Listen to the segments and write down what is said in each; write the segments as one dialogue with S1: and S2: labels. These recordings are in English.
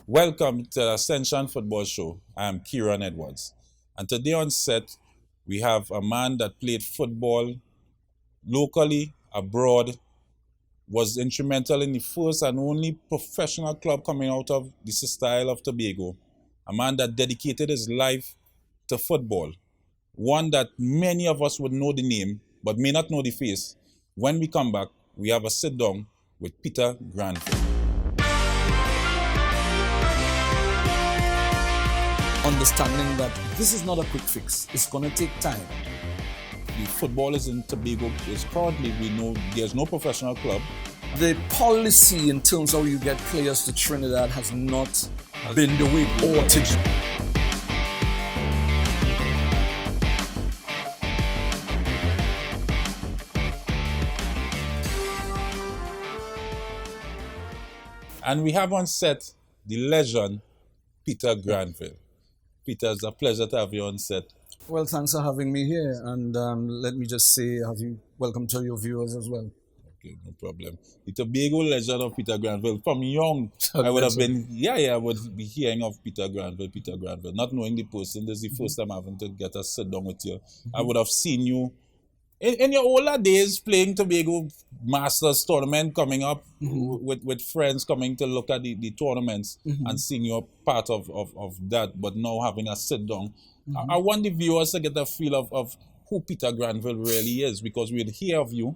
S1: Welcome to the Ascension Football Show. I am Kieran Edwards. And today on set, we have a man that played football locally, abroad, was instrumental in the first and only professional club coming out of the style of Tobago. A man that dedicated his life to football. One that many of us would know the name, but may not know the face. When we come back, we have a sit down with Peter Granville.
S2: Understanding that this is not a quick fix. It's going to take time.
S1: The footballers in Tobago is currently, we know there's no professional club.
S2: The policy in terms of how you get players to Trinidad has not been the way it ought to be.
S1: And we have on set the legend, Peter Granville. Peter, it's a pleasure to have you on set.
S2: Well, thanks for having me here. And let me just say, welcome to your viewers as well.
S1: Okay, no problem. The Tobago legend of Peter Granville. From young, I would have been, I would be hearing of Peter Granville, not knowing the person. This is the first time having to get a sit down with you. I would have seen you in your older days playing Tobago Masters tournament coming up with friends coming to look at the tournaments and seeing you part of that, but now having a sit down. I want the viewers to get a feel of who Peter Granville really is, because we'd hear of you,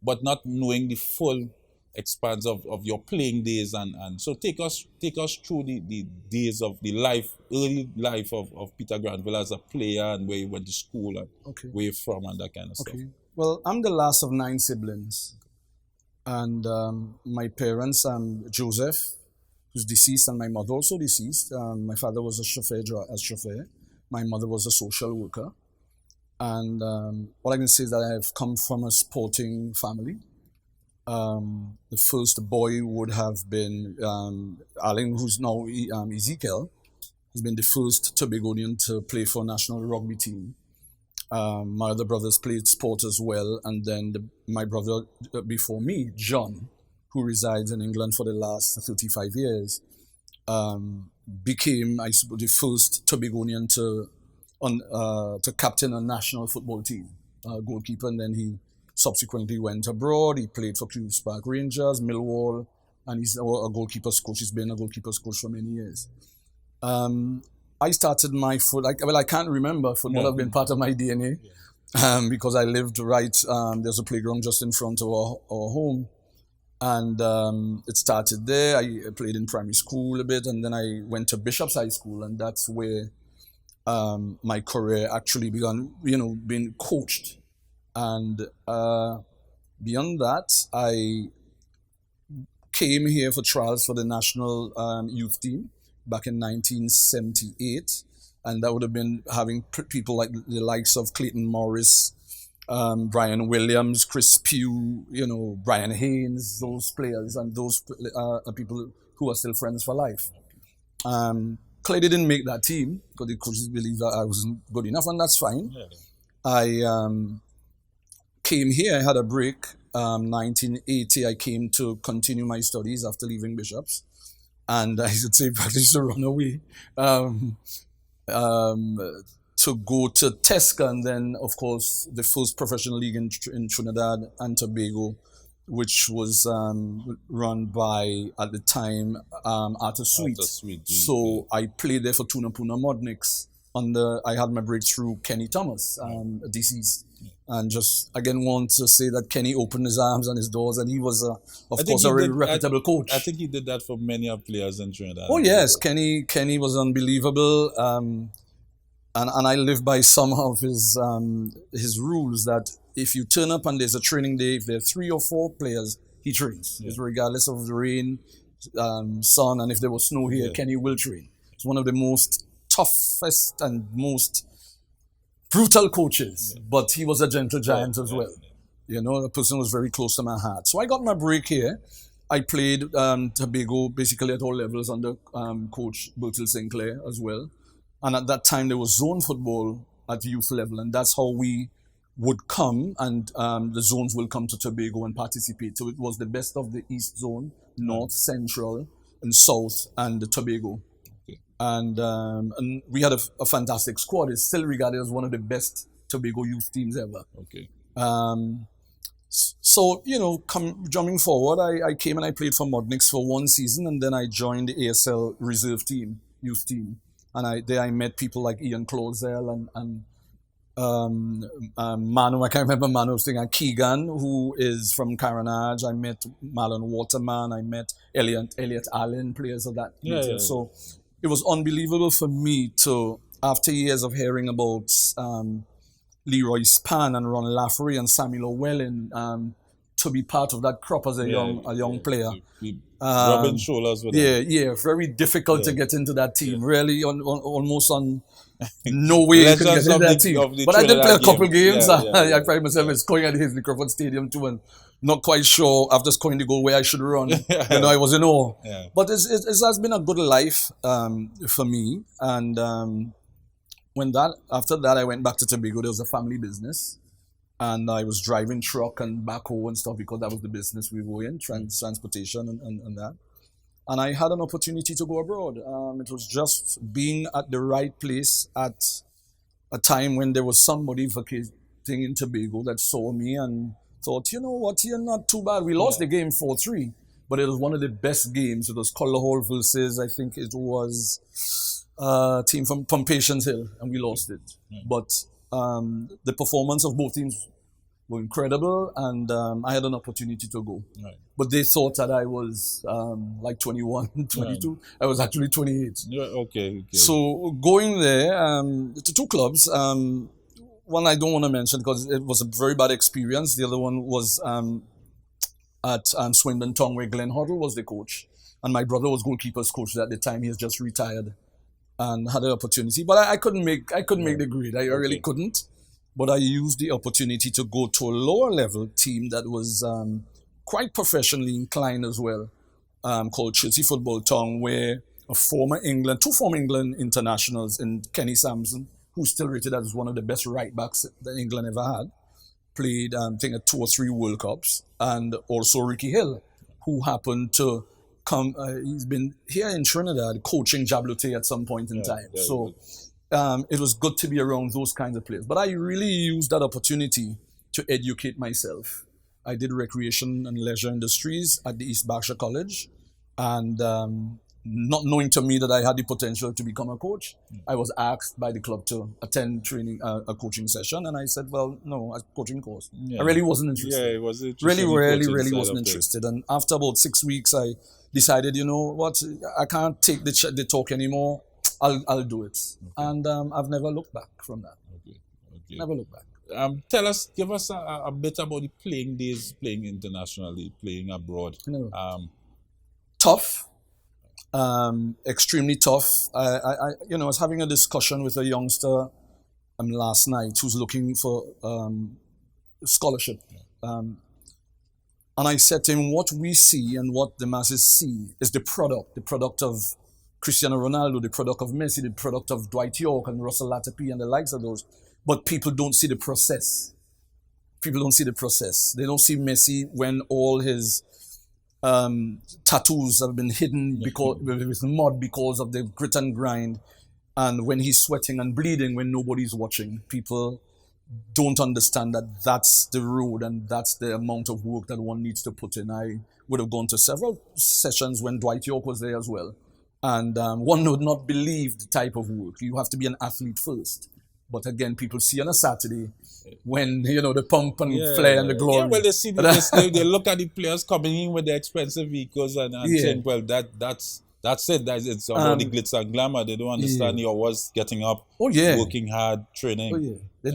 S1: but not knowing the full expanse of your playing days and so take us through the days of the early life of Peter Granville as a player, and where you went to school and where you're from and that kind of stuff.
S2: Well, I'm the last of 9 siblings, and my parents, Joseph, who's deceased, and my mother also deceased. My father was a chauffeur. My mother was a social worker, and all I can say is that I have come from a sporting family. The first boy would have been Alan, who's now Ezekiel, has been the first Tobagonian to play for a national rugby team. My other brothers played sport as well, and then my brother before me, John, who resides in England for the last 35 years, became, I suppose, the first Tobagonian to captain a national football team, goalkeeper, and then he subsequently went abroad. He played for Queen's Park Rangers, Millwall, and he's a goalkeeper's coach. He's been a goalkeeper's coach for many years. I started my I can't remember. Football have been part of my DNA because I lived right, there's a playground just in front of our home. And it started there. I played in primary school a bit, and then I went to Bishop's High School, and that's where my career actually began, being coached. And beyond that, I came here for trials for the national youth team back in 1978. And that would have been having people like the likes of Clayton Morris, Brian Williams, Chris Pugh, Brian Haynes, those players, and those are people who are still friends for life. Clay didn't make that team because the coaches believed that I wasn't good enough, and that's fine. I came here, I had a break. 1980, I came to continue my studies after leaving Bishop's, and I should say practically to run away to go to Tesca, and then, of course, the first professional league in Trinidad and Tobago, which was run by, at the time, Arthur Sweet. So I played there for Tunapuna Modniks. I had my breakthrough Kenny Thomas, deceased. And just, again, want to say that Kenny opened his arms and his doors, and he was, of course, a very reputable coach.
S1: I think he did that for many of players in Trinidad.
S2: Oh, yes. Kenny was unbelievable. And I live by some of his rules that if you turn up and there's a training day, if there are 3 or 4 players, he trains. It's regardless of the rain, sun, and if there was snow here, Kenny will train. It's one of the most toughest and most brutal coaches, but he was a gentle giant as well. The person was very close to my heart. So I got my break here. I played Tobago basically at all levels under Coach Bertil Sinclair as well. And at that time, there was zone football at youth level, and that's how we would come, and the zones will come to Tobago and participate. So it was the best of the East Zone, North, Central, in South and the Tobago.
S1: Okay.
S2: And we had a fantastic squad. It's still regarded as one of the best Tobago youth teams ever.
S1: Okay.
S2: So, jumping forward, I came and I played for Modnix for one season, and then I joined the ASL reserve team, youth team. And there I met people like Ian Clausel and Manu, I can't remember Manu's thing, and Keegan, who is from Caranage. I met Marlon Waterman, I met Elliot Allen, players of that nature. So it was unbelievable for me to, after years of hearing about Leroy Span and Ron Laffery and Samuel Llewellyn, to be part of that crop as a young player.
S1: Rubbing shoulders with them.
S2: Very difficult to get into that team. Really, almost on no way you could get into that team. But I did play a couple games. I find myself scoring at Hazley Crawford Stadium too, and not quite sure after scoring the goal where I should run. I was in awe.
S1: Yeah.
S2: But it has been a good life for me. And after that, I went back to Tobago. There was a family business. And I was driving truck and backhoe and stuff because that was the business we were in, transportation and that. And I had an opportunity to go abroad. It was just being at the right place at a time when there was somebody vacating in Tobago that saw me and thought, you know what, you're not too bad. We lost the game 4-3, but it was one of the best games. It was Collar Hall versus, I think it was a team from Patience Hill, and we lost it. But the performance of both teams were incredible, and I had an opportunity to go.
S1: Right.
S2: But they thought that I was like 21, 22. Right. I was actually 28.
S1: Okay.
S2: So going there to two clubs, one I don't want to mention because it was a very bad experience. The other one was at Swindon Town, where Glenn Hoddle was the coach, and my brother was goalkeeper's coach at the time. He has just retired and had the opportunity, but I couldn't make the grade. I really couldn't. But I used the opportunity to go to a lower level team that was quite professionally inclined as well, called Chelsea Football Town, where two former England internationals in Kenny Sampson, who's still rated as one of the best right backs that England ever had, played I think at 2 or 3 World Cups, and also Ricky Hill, who happened to come. He's been here in Trinidad coaching Jablotey at some point in time. So. It was good to be around those kinds of players. But I really used that opportunity to educate myself. I did recreation and leisure industries at the East Berkshire College. And not knowing to me that I had the potential to become a coach, I was asked by the club to attend a coaching session. And I said, well, no, a coaching course. I really wasn't interested.
S1: Yeah, it was
S2: really wasn't interested. And after about 6 weeks, I decided, you know what, I can't take the talk anymore. I'll do it. Okay. And I've never looked back from that. Okay. Never looked back.
S1: Give us a bit about the playing days, playing internationally, playing abroad.
S2: Tough. Extremely tough. I was having a discussion with a youngster last night who's looking for scholarship. And I said to him, what we see and what the masses see is the product of Cristiano Ronaldo, the product of Messi, the product of Dwight York and Russell Latapi and the likes of those. But people don't see the process. They don't see Messi when all his tattoos have been hidden with mud because of the grit and grind. And when he's sweating and bleeding when nobody's watching. People don't understand that that's the road and that's the amount of work that one needs to put in. I would have gone to several sessions when Dwight York was there as well. And one would not believe the type of work. You have to be an athlete first. But again, people see on a Saturday when, the pump and flare and the glory.
S1: Yeah, well, they look at the players coming in with the expensive vehicles and saying, well, that's it. It's about the glitz and glamour. They don't understand your was getting up, working hard, training.
S2: They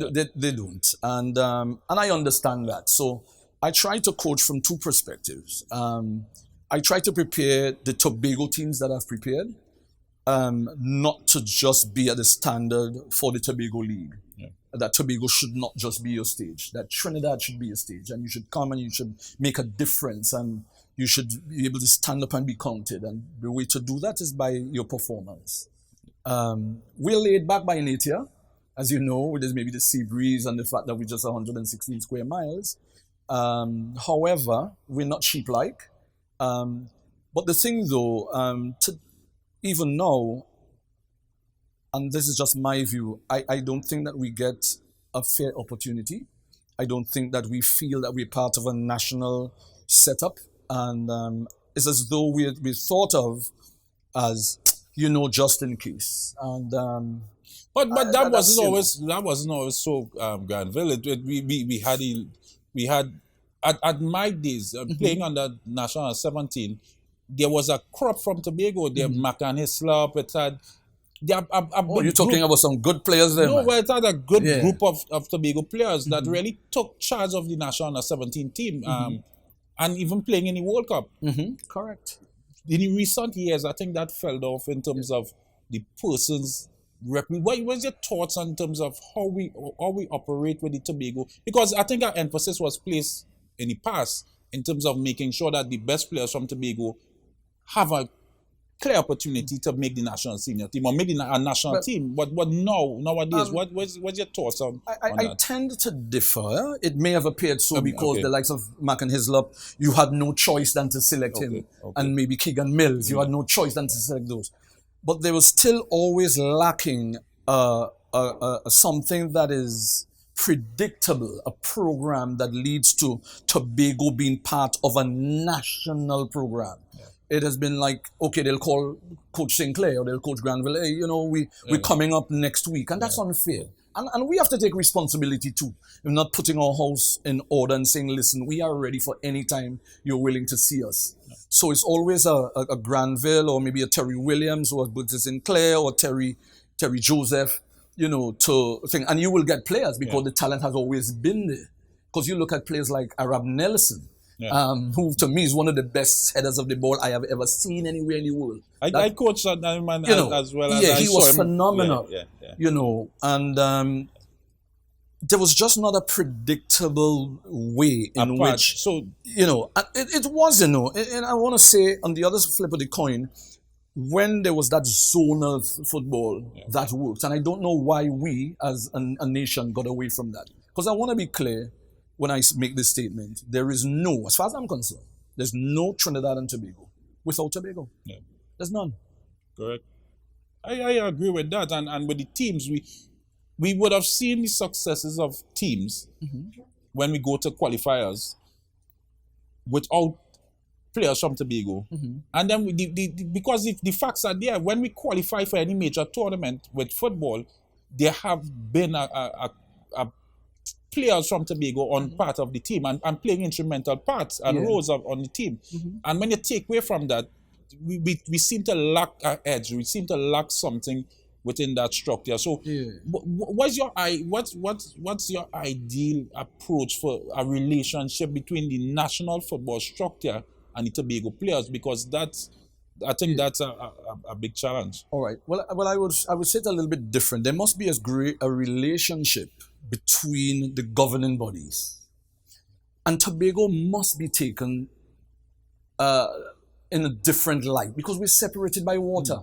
S2: don't. And I understand that. So I try to coach from two perspectives. I try to prepare the Tobago teams that I've prepared, not to just be at the standard for the Tobago League. Yeah. That Tobago should not just be your stage. That Trinidad should be your stage. And you should come and you should make a difference. And you should be able to stand up and be counted. And the way to do that is by your performance. We're laid back by nature. As you know, there's maybe the sea breeze and the fact that we're just 116 square miles. However, we're not sheep-like. But the thing though, even now, and this is just my view, I don't think that we get a fair opportunity. I don't think that we feel that we're part of a national setup. And it's as though we're thought of as, just in case. And
S1: But that
S2: that's,
S1: wasn't always so Granville. We had at my days playing under national 17. There was a crop from Tobago. There, Macan Hislop. It had.
S2: Oh, you're talking about some good players there,
S1: No,
S2: man.
S1: well, it had a good group of Tobago players that really took charge of the national under 17 team, and even playing in the World Cup.
S2: Correct.
S1: In the recent years, I think that fell off in terms of the person's what was your thoughts in terms of how we operate with the Tobago? Because I think our emphasis was placed in the past in terms of making sure that the best players from Tobago have a clear opportunity to make the national senior team or make a national team. But nowadays, what's your thoughts on
S2: I
S1: that?
S2: tend to differ. It may have appeared so because the likes of Mac and Hislop, you had no choice than to select him. And maybe Keegan Mills, you had no choice than to select those. But there was still always lacking something that is predictable, a program that leads to Tobago being part of a national program. It has been like, okay, they'll call Coach Sinclair or they'll coach Granville, hey, we're coming up next week. And that's unfair. And we have to take responsibility too. We're not putting our house in order and saying, listen, we are ready for any time you're willing to see us. So it's always a Granville or maybe a Terry Williams or a Sinclair or Terry Joseph, to think. And you will get players because the talent has always been there. Because you look at players like Arab Nelson, who to me is one of the best headers of the ball I have ever seen anywhere in the world.
S1: I coached that man as well.
S2: As he was phenomenal. And there was just not a predictable way in which, it was, and I want to say on the other flip of the coin, when there was that zonal football that worked, and I don't know why we as a nation got away from that. Because I want to be clear when I make this statement, there is no, as far as I'm concerned, there's no Trinidad and Tobago without Tobago. Yeah. There's none.
S1: Correct. I agree with that. And with the teams, we would have seen the successes of teams when we go to qualifiers without players from Tobago. And then because the facts are there, when we qualify for any major tournament with football, there have been a players from Tobago on part of the team and playing instrumental parts and roles on the team. And when you take away from that, we seem to lack an edge. We seem to lack something within that structure. So, what's your ideal approach for a relationship between the national football structure and the Tobago players? Because I think that's a big challenge.
S2: All right. Well, I would say it a little bit different. There must be a relationship between the governing bodies, and Tobago must be taken in a different light because we're separated by water.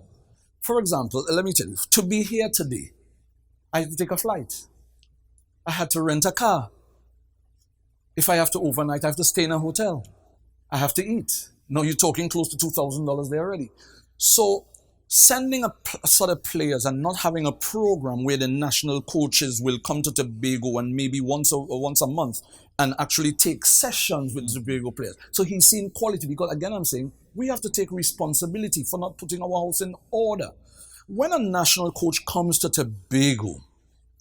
S2: For example, let me tell you, to be here today, I had to take a flight. I had to rent a car. If I have to overnight, I have to stay in a hotel. I have to eat. Now you're talking close to $2,000 there already. So sending a sort of players and not having a program where the national coaches will come to Tobago and maybe once a month and actually take sessions with the Tobago players. So he's seeing quality because, again, I'm saying we have to take responsibility for not putting our house in order. When a national coach comes to Tobago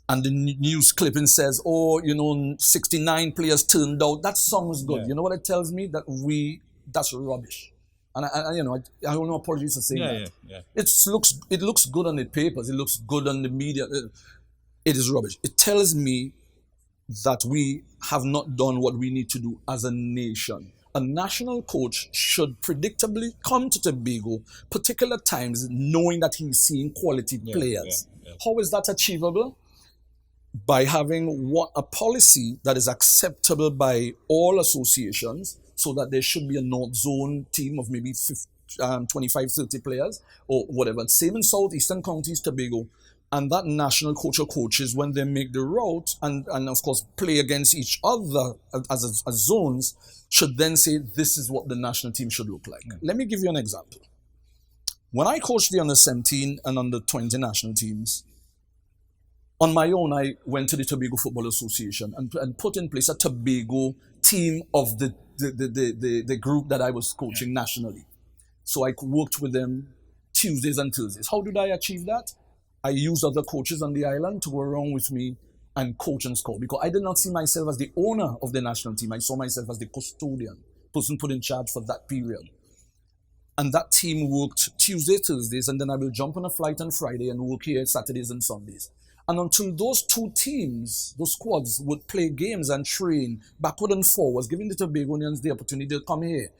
S2: and the news clipping says, 69 players turned out, that sounds good. Yeah. You know what it tells me? That's rubbish. And I have no apologies for saying that. Yeah. It looks good on the papers. It looks good on the media. It is rubbish. It tells me that we have not done what we need to do as a nation. A national coach should predictably come to Tobago particular times knowing that he's seeing quality players. Yeah. How is that achievable? By having a policy that is acceptable by all associations, so that there should be a North Zone team of maybe 25, 30 players or whatever. Same in Southeastern counties, Tobago. And that national coach or coaches, when they make the route and of course play against each other as zones, should then say, this is what the national team should look like. Let me give you an example. When I coached the under 17 and under 20 national teams, on my own, I went to the Tobago Football Association and put in place a Tobago team of the group that I was coaching nationally. So I worked with them Tuesdays and Thursdays. How did I achieve that? I used other coaches on the island to go around with me and coach and score, because I did not see myself as the owner of the national team. I saw myself as the custodian, person put in charge for that period. And that team worked Tuesdays, Thursdays, and then I will jump on a flight on Friday and work here Saturdays and Sundays. And until those two teams, those squads, would play games and train backward and forwards, giving the Tobagonians the opportunity to come here,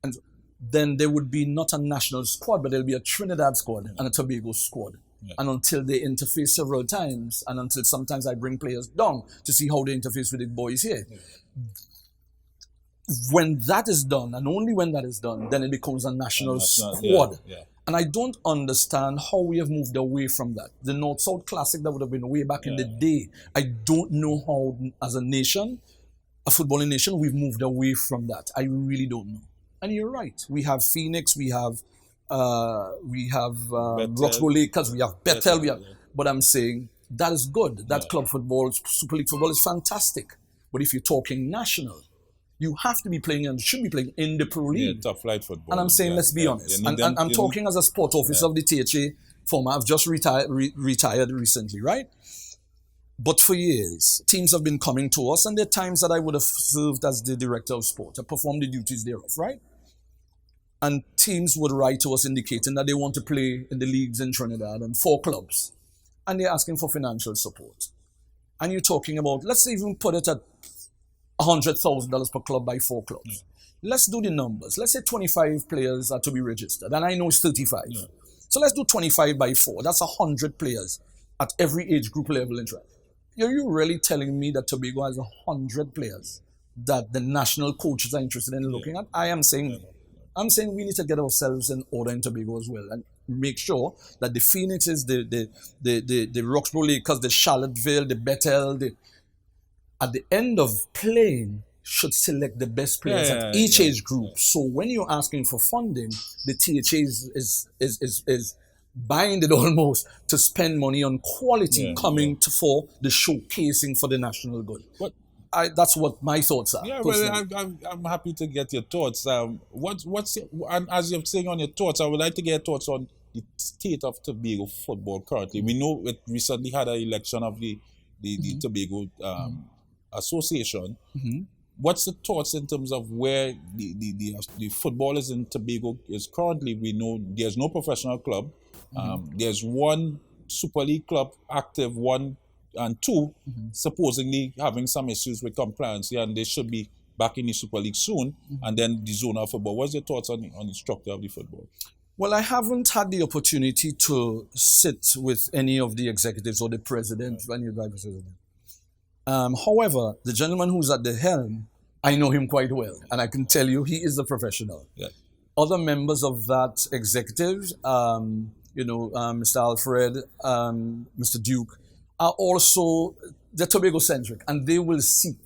S2: and then there would be not a national squad, but there'll be a Trinidad squad and a Tobago squad. Yeah. And until they interface several times, and until sometimes I bring players down to see how they interface with the boys here. Yeah. When that is done, and only when that is done, then it becomes a national squad. Yeah. And I don't understand how we have moved away from that. The North-South Classic that would have been way back in the day, I don't know how, as a nation, a footballing nation, we've moved away from that. I really don't know. And you're right. We have Phoenix, we have Roxborough Lakers, we have Bethel, but I'm saying that is good. That club football, Super League football is fantastic. But if you're talking national, you have to be playing and should be playing in the Pro League.
S1: Top flight football.
S2: And I'm saying, let's be honest. And I'm talking as a sport officer of the THA former. I've just retired recently, right? But for years, teams have been coming to us, and there are times that I would have served as the director of sport. I performed the duties thereof, right? And teams would write to us indicating that they want to play in the leagues in Trinidad, and 4 clubs. And they're asking for financial support. And you're talking about, let's even put it at $100,000 per club by 4 clubs. Yeah. Let's do the numbers. Let's say 25 players are to be registered, and I know it's 35. Yeah. So let's do 25 by 4. That's 100 players at every age group level in Trinidad. Are you really telling me that Tobago has 100 players that the national coaches are interested in looking at? I am saying, I'm saying we need to get ourselves in order in Tobago as well, and make sure that the Phoenixes, the Roxborough Lakers, the Charlottesville, the Bethel, at the end of playing, should select the best players at each age group. So when you're asking for funding, the THA is binded almost to spend money on quality for the showcasing for the national good. That's what my thoughts are.
S1: Yeah, well, I'm happy to get your thoughts. And as you're saying on your thoughts, I would like to get your thoughts on the state of Tobago football currently. We know it recently had an election of the Tobago Association. Mm-hmm. What's the thoughts in terms of where the football is in Tobago is currently? We know there's no professional club. There's one Super League club active, 1 and 2 supposedly having some issues with compliance, and they should be back in the Super League soon, and then the zonal football. What's your thoughts on the structure of the football?
S2: Well, I haven't had the opportunity to sit with any of the executives or the president, any vice president. However, the gentleman who's at the helm, I know him quite well, and I can tell you he is a professional. Yeah. Other members of that executive, Mr. Alfred, Mr. Duke, are also, they're Tobago-centric, and they will seek,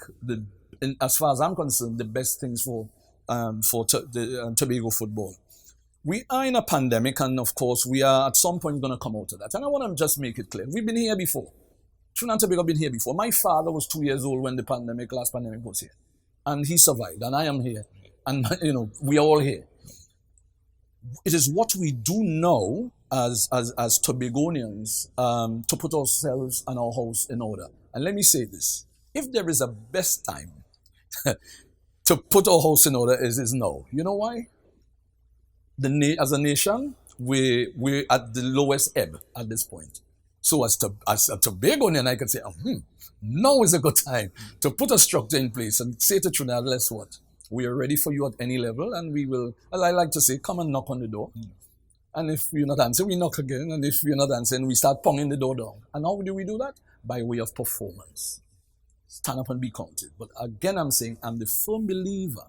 S2: as far as I'm concerned, the best things for Tobago football. We are in a pandemic, and of course, we are at some point going to come out of that. And I want to just make it clear, we've been here before. Trinidad and Tobago have been here before. My father was 2 years old when the last pandemic was here, and he survived, and I am here, and we are all here. It is what we do now as Tobagonians to put ourselves and our house in order. And let me say this: if there is a best time to put our house in order, is now. You know why? As a nation, we're at the lowest ebb at this point. So as a Tobagonian, I can say, now is a good time to put a structure in place and say to Trinidad, let's what? We are ready for you at any level, and we will, as I like to say, come and knock on the door. And if you're not answering, we knock again. And if you're not answering, we start pounding the door down. And how do we do that? By way of performance. Stand up and be counted. But again, I'm saying, I'm the firm believer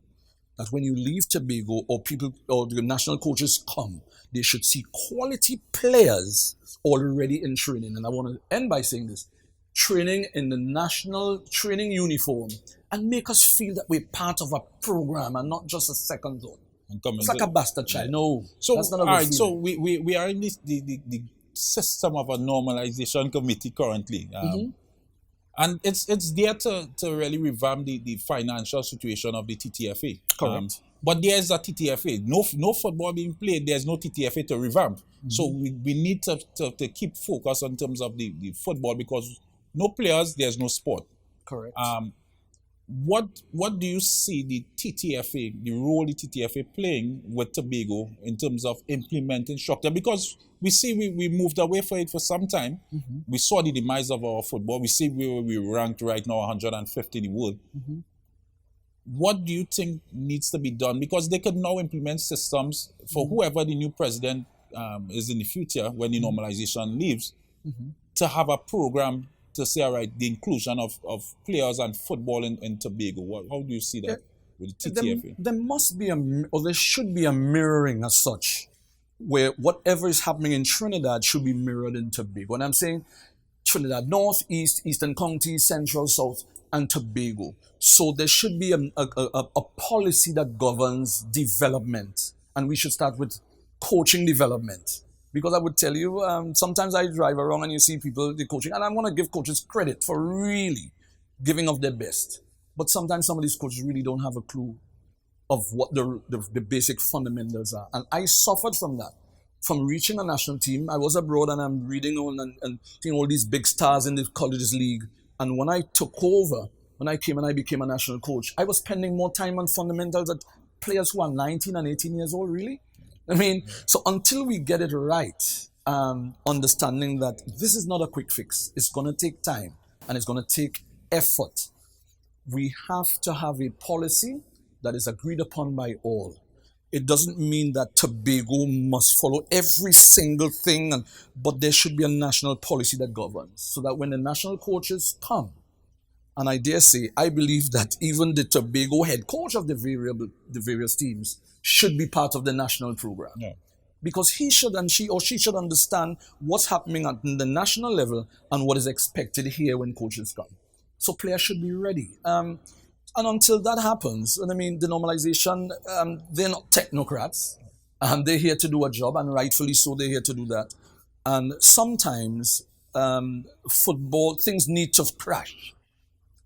S2: that when you leave Tobago or people or the national coaches come, they should see quality players already in training. And I want to end by saying this: training in the national training uniform and make us feel that we're part of a program and not just a second thought. It's like a bastard child. No,
S1: so
S2: that's not a
S1: all
S2: good
S1: right.
S2: feeling.
S1: So we are in this the system of a normalization committee currently. And it's there to really revamp the financial situation of the TTFA.
S2: Correct.
S1: But there's a TTFA. No football being played, there's no TTFA to revamp. So we need to keep focus in terms of the football, because no players, there's no sport.
S2: Correct.
S1: What do you see the TTFA, the role the TTFA playing with Tobago in terms of implementing structure? Because we see we moved away from it for some time. We saw the demise of our football. We see we ranked right now 150 in the world. What do you think needs to be done? Because they could now implement systems for whoever the new president is in the future when the normalization leaves, to have a program to say, all right, the inclusion of players and football in Tobago. How do you see that with the TTFA?
S2: There must be or there should be a mirroring as such, where whatever is happening in Trinidad should be mirrored in Tobago. And I'm saying Trinidad, North, East, Eastern Counties, Central, South, and Tobago. So there should be a policy that governs development. And we should start with coaching development. Because I would tell you, sometimes I drive around and you see people, the coaching, and I want to give coaches credit for really giving of their best. But sometimes some of these coaches really don't have a clue of what the basic fundamentals are. And I suffered from that. From reaching a national team, I was abroad and I'm reading on and seeing all these big stars in the colleges league. And when I took over, when I came and I became a national coach, I was spending more time on fundamentals at players who are 19 and 18 years old, really. I mean, so until we get it right, understanding that this is not a quick fix, it's going to take time and it's going to take effort. We have to have a policy that is agreed upon by all. It doesn't mean that Tobago must follow every single thing, but there should be a national policy that governs, so that when the national coaches come, and I dare say, I believe that even the Tobago head coach of the various teams should be part of the national program.
S1: Yeah.
S2: Because he should and she should understand what's happening at the national level and what is expected here when coaches come. So players should be ready. And until that happens, and I mean, the normalization, they're not technocrats. They're here to do a job, and rightfully so, they're here to do that. And sometimes football, things need to crash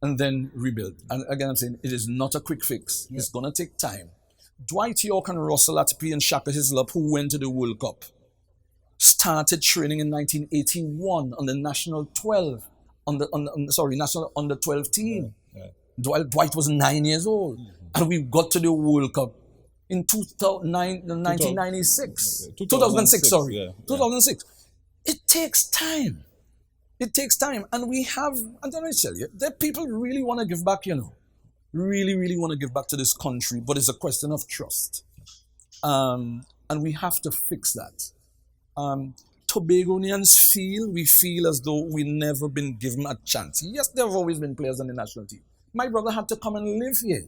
S2: and then rebuild. And again, I'm saying it is not a quick fix. Yeah. It's going to take time. Dwight York and Russell Atterbury and Shaka Hislop, who went to the World Cup, started training in 1981 on the national 12, national under 12 team. Yeah. Dwight was 9 years old, and we got to the World Cup in 1996. 2006, sorry. Yeah. 2006. It takes time. It takes time. And we have, and let me tell you, that people really want to give back, really, really want to give back to this country, but it's a question of trust. And we have to fix that. Tobagonians we feel as though we've never been given a chance. Yes, there have always been players on the national team. My brother had to come and live here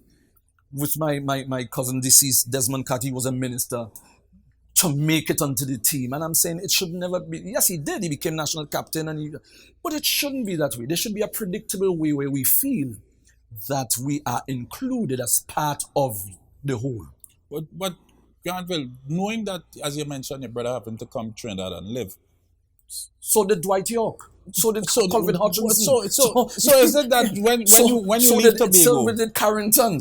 S2: with my cousin deceased, Desmond Cathy, was a minister, to make it onto the team. And I'm saying it should never be. Yes, he did. He became national captain, but it shouldn't be that way. There should be a predictable way where we feel that we are included as part of the whole.
S1: But Granville, knowing that, as you mentioned, your brother happened to come to Trinidad and live.
S2: So did Dwight York. So did Colvin Hutchinson.
S1: So is it that when you leave Tobago?
S2: So did Carrington.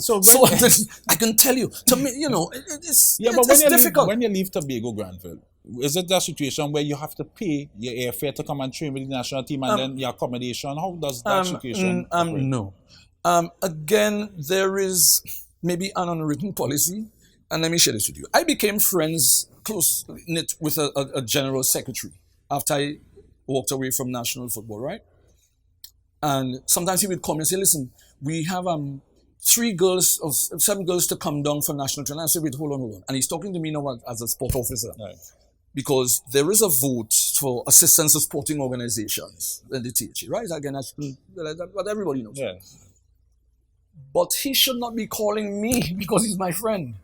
S2: I can tell you. To me, it's difficult.
S1: When you leave Tobago, Granville, is it that situation where you have to pay your airfare to come and train with the national team and then your accommodation? How does that situation operate?
S2: No. Again, there is maybe an unwritten policy, and let me share this with you. I became close-knit with a general secretary after I walked away from national football, right? And sometimes he would come and say, listen, we have 7 girls to come down for national training. I said, wait, hold on. And he's talking to me now as a sport officer. Right. Because there is a vote for assistance to sporting organizations in the THA, right? Again, that's what everybody knows.
S1: Yeah.
S2: But he should not be calling me because he's my friend.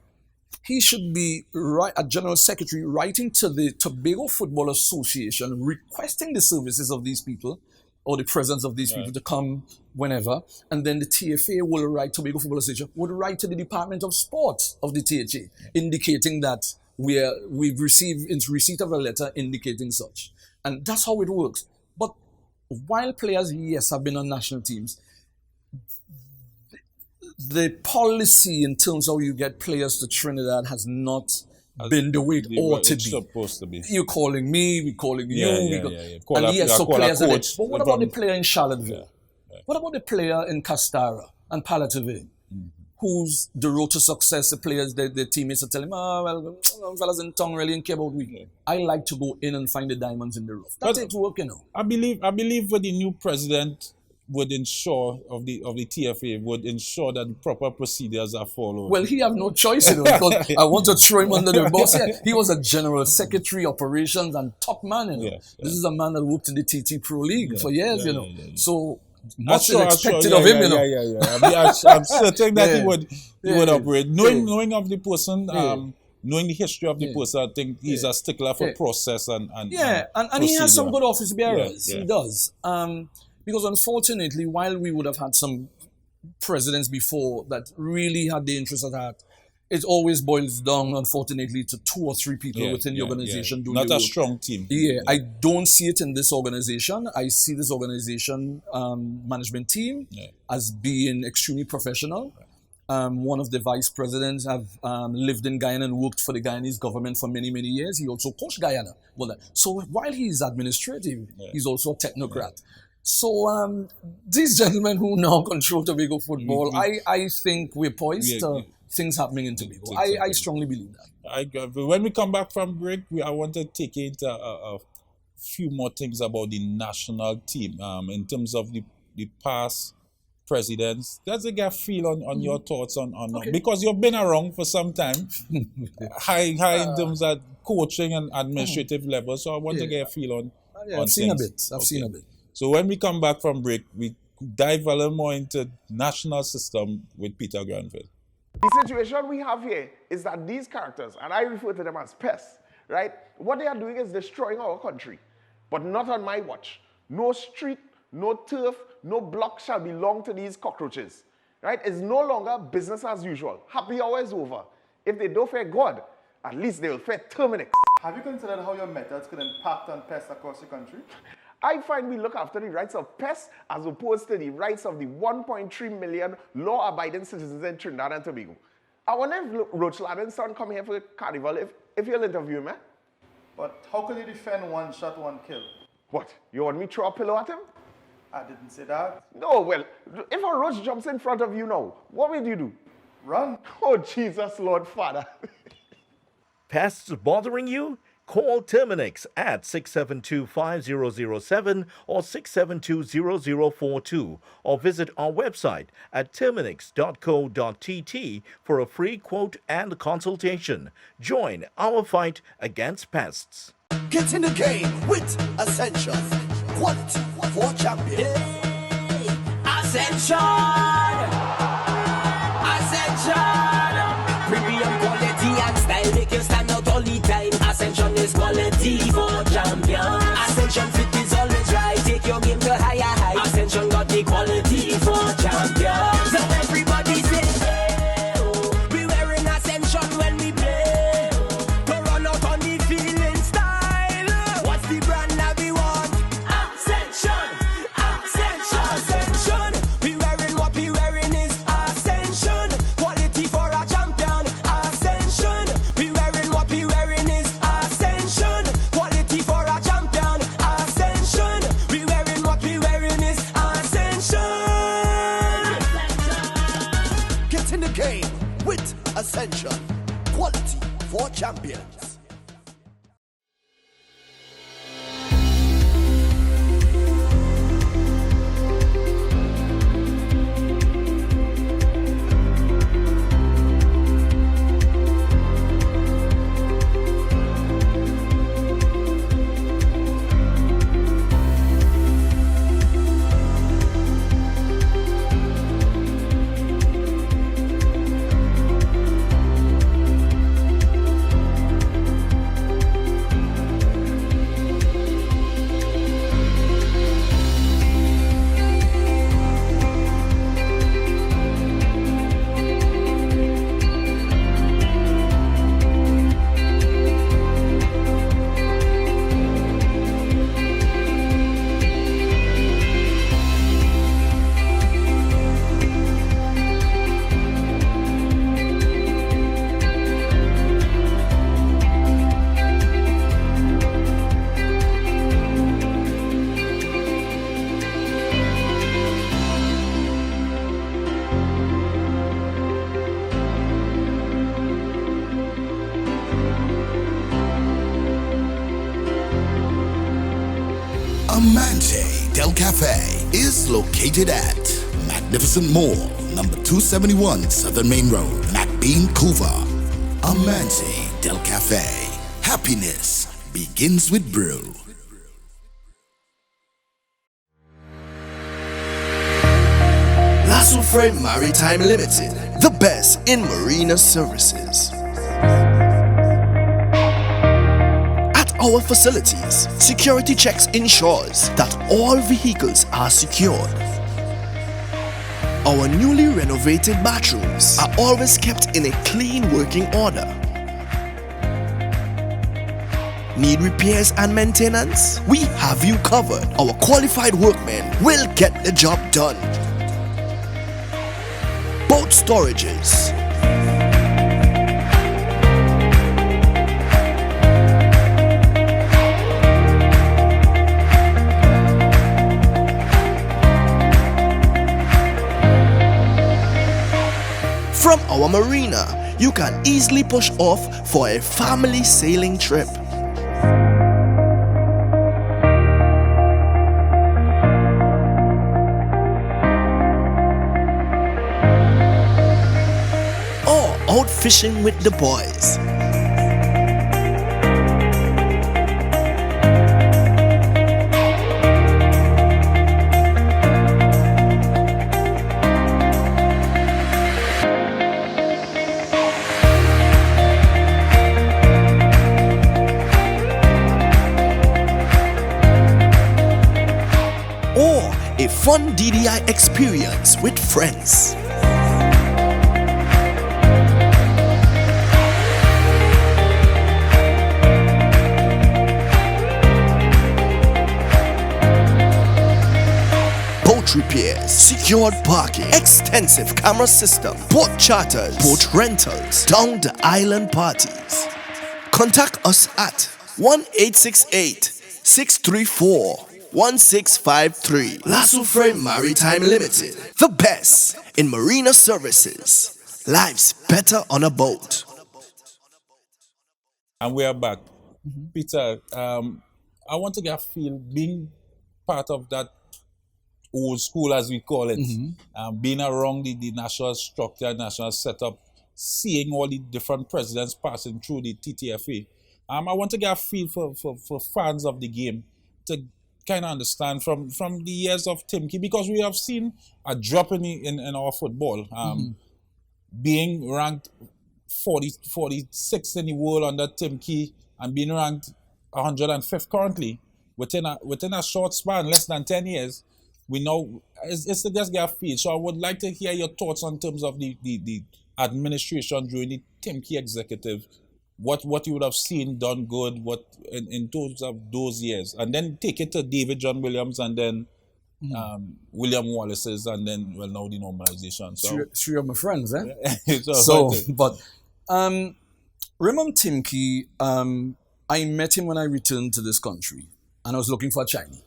S2: He should be a general secretary writing to the Tobago Football Association requesting the services of these people or the presence of these people to come whenever. And then the TFA will write, Tobago Football Association would write to the Department of Sports of the THA, indicating that we've received in receipt of a letter indicating such. And that's how it works. But while players, yes, have been on national teams, the policy in terms of how you get players to Trinidad has not been the way it ought to be.
S1: Supposed to be.
S2: You're calling me, we're calling you.
S1: And
S2: yes, so players are there. But what about the
S1: from...
S2: player in Charlottesville? What about the player in Castara and Palatine? Who's the road to success? The players, the teammates are telling him, fellas in town really don't care about we. I like to go in and find the diamonds in the rough. That takes work, you know.
S1: I believe with the new president would ensure of the TFA would ensure that the proper procedures are followed.
S2: Well, he have no choice, you know, because I want to throw him under the bus. Yeah, he was a general secretary, operations, and top man, you know. This is a man that worked in the TT Pro League for years, you know. So much is expected of him, you know.
S1: I'm certain that he would operate. Knowing of the person, knowing the history of the person, I think he's a stickler for process and
S2: he has some good office bearers. He does. Because unfortunately, while we would have had some presidents before that really had the interest at heart, it always boils down, unfortunately, to 2 or 3 people within the organization doing
S1: not
S2: the
S1: a
S2: work.
S1: strong team.
S2: I don't see it in this organization. I see this organization management team as being extremely professional. One of the vice presidents have lived in Guyana and worked for the Guyanese government for many, many years. He also coached Guyana. So while he's administrative, he's also a technocrat. So these gentlemen who now control Tobago football, I think we're poised to things happening in Tobago. I strongly believe that.
S1: When we come back from break, I want to take into a few more things about the national team in terms of the past presidents. Does it get feel on your thoughts on because you've been around for some time, high in terms of coaching and administrative level. So I want to get a feel on.
S2: I've seen a bit. I've seen a bit.
S1: So when we come back from break, we dive a little more into national system with Peter Granville.
S3: The situation we have here is that these characters, and I refer to them as pests, right? What they are doing is destroying our country, but not on my watch. No street, no turf, no block shall belong to these cockroaches, right? It's no longer business as usual. Happy hour is over. If they don't fear God, at least they will fear Terminix.
S4: Have you considered how your methods could impact on pests across the country?
S3: I find we look after the rights of pests as opposed to the rights of the 1.3 million law-abiding citizens in Trinidad and Tobago. I wonder if Roach Ladden's son come here for carnival, if you'll interview him, eh?
S4: But how could you defend one shot, one kill?
S3: What? You want me to throw a pillow at him?
S4: I didn't say that.
S3: No, well, if a roach jumps in front of you now, what will you do?
S4: Run.
S3: Oh, Jesus, Lord Father.
S5: Pests bothering you? Call Terminix at 672-5007 or 672-0042 or visit our website at terminix.co.tt for a free quote and consultation. Join our fight against pests.
S6: Get in the game with Ascension. Quality for champions. Hey, Ascension! Ascension! Premium quality and style make you stand out all the time. Ascension is quality for champions. Ascension fit is always right. Take your game to higher heights. Ascension got the quality for champions. So everybody say, hey, oh, we wearing Ascension when we play. To run out on the field in style. What's the brand that we want? Ascension, Ascension, Ascension. We wearing what we wearing is Ascension. Quality for a champion. Ascension. We wearing what we wearing is Ascension. Quality for a champion. Ascension. We wearing what we wearing is Ascension. Get in the game with Ascension. Quality for champions.
S7: Amante Del Cafe is located at Magnificent Mall, number 271 Southern Main Road, McBean, Couva. Amante Del Cafe. Happiness begins with brew.
S8: Lasso Freight Maritime Limited, the best in marina services. At our facilities, security checks ensures that all vehicles are secured. Our newly renovated bathrooms are always kept in a clean working order. Need repairs and maintenance? We have you covered. Our qualified workmen will get the job done. Boat storages, from our marina, you can easily push off for a family sailing trip. Or out fishing with the boys. Or a fun DDI experience with friends. Boat repairs, secured parking, extensive camera system, boat charters, boat rentals, down the island parties. Contact us at 1-868-634-1653. Lasso Freight Maritime Limited, the best in marina services. Life's better on a boat.
S1: And we are back. Peter, I want to get a feel, being part of that old school, as we call it, being around the national structure, national setup, seeing all the different presidents passing through the TTFA. I want to get a feel for fans of the game to kind of understand from the years of Tim Key, because we have seen a drop in our football. Being ranked 46th in the world under Tim Key and being ranked 105th currently within a short span, less than 10 years. We know it's to just get a feel. So I would like to hear your thoughts on terms of the administration during the Tim Key executive. What you would have seen done good, what in terms of those years, and then take it to David John Williams and then William Wallace's, and then now the normalization. So
S2: Three of my friends, eh?
S1: but
S2: Remember Tim Key, I met him when I returned to this country, and I was looking for a Chinese.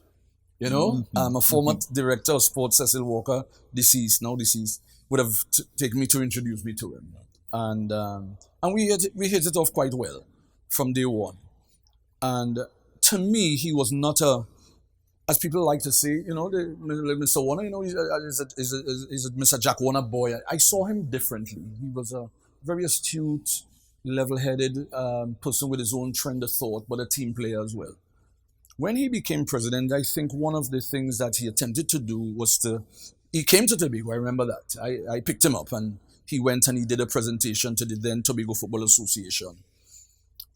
S2: You know, a former director of sports, Cecil Walker, now deceased, would have taken me to introduce me to him, and we hit it off quite well from day one. And to me, he was not as people like to say, you know, Mr. Warner, you know, he's a Mr. Jack Warner boy. I saw him differently. He was a very astute, level-headed person with his own trend of thought, but a team player as well. When he became president, I think one of the things that he attempted to do was he came to Tobago, I remember that. I picked him up and he went and he did a presentation to the then Tobago Football Association,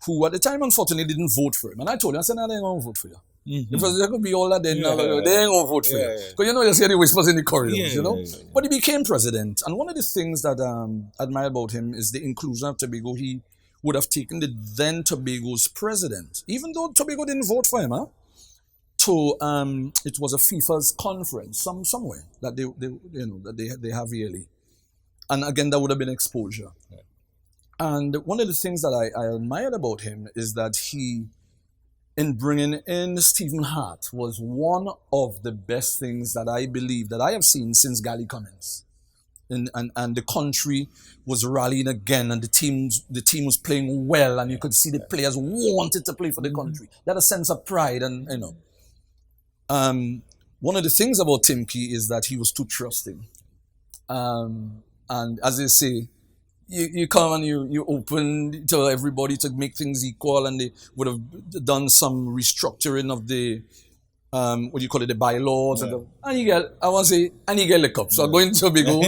S2: who at the time, unfortunately, didn't vote for him. And I told him, I said, no, they ain't going to vote for you. Because there could be all that, they ain't going to vote for you. Because you know, you see the whispers in the corridors, you know? But he became president. And one of the things that I admire about him is the inclusion of Tobago. He would have taken the then Tobago's president, even though Tobago didn't vote for him, to it was a FIFA's conference somewhere that they have yearly, and again that would have been exposure. And one of the things that I admired about him is that he, in bringing in Stephen Hart, was one of the best things that I believe that I have seen since Gally Cummins. And the country was rallying again, and the team was playing well, and you could see the players wanted to play for the country. They had a sense of pride, and you know. One of the things about Tim Key is that he was too trusting. And as they say, you come and you open to everybody to make things equal, and they would have done some restructuring of the what do you call it, the bylaws, and you get, I want to say, and you get lick up. So I'm going to be go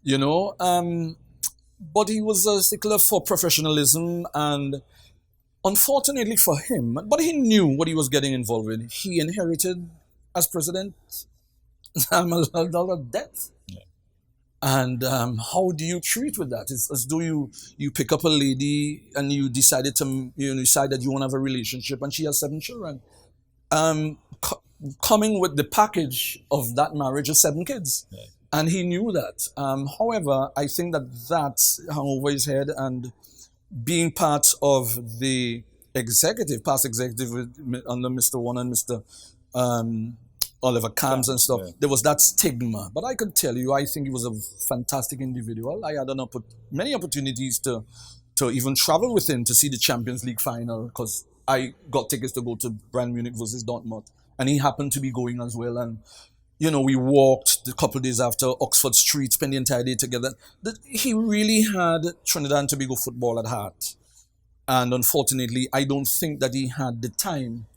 S2: you know. But he was a stickler for professionalism, and unfortunately for him, but he knew what he was getting involved in. He inherited, as president, a lot of debt. And how do you treat with that? It's as though you pick up a lady and you decide that you want to have a relationship, and she has 7 children. Coming with the package of that marriage is 7 kids. Yeah. And he knew that. However, I think that hung over his head, and being part of the past executive under Mr. Warner and Mr. Oliver Cams and stuff, there was that stigma. But I could tell you, I think he was a fantastic individual. I had many opportunities to even travel with him to see the Champions League final, because I got tickets to go to Bayern Munich versus Dortmund, and he happened to be going as well. And we walked a couple of days after Oxford Street, spent the entire day together. He really had Trinidad and Tobago football at heart. And unfortunately, I don't think that he had the time,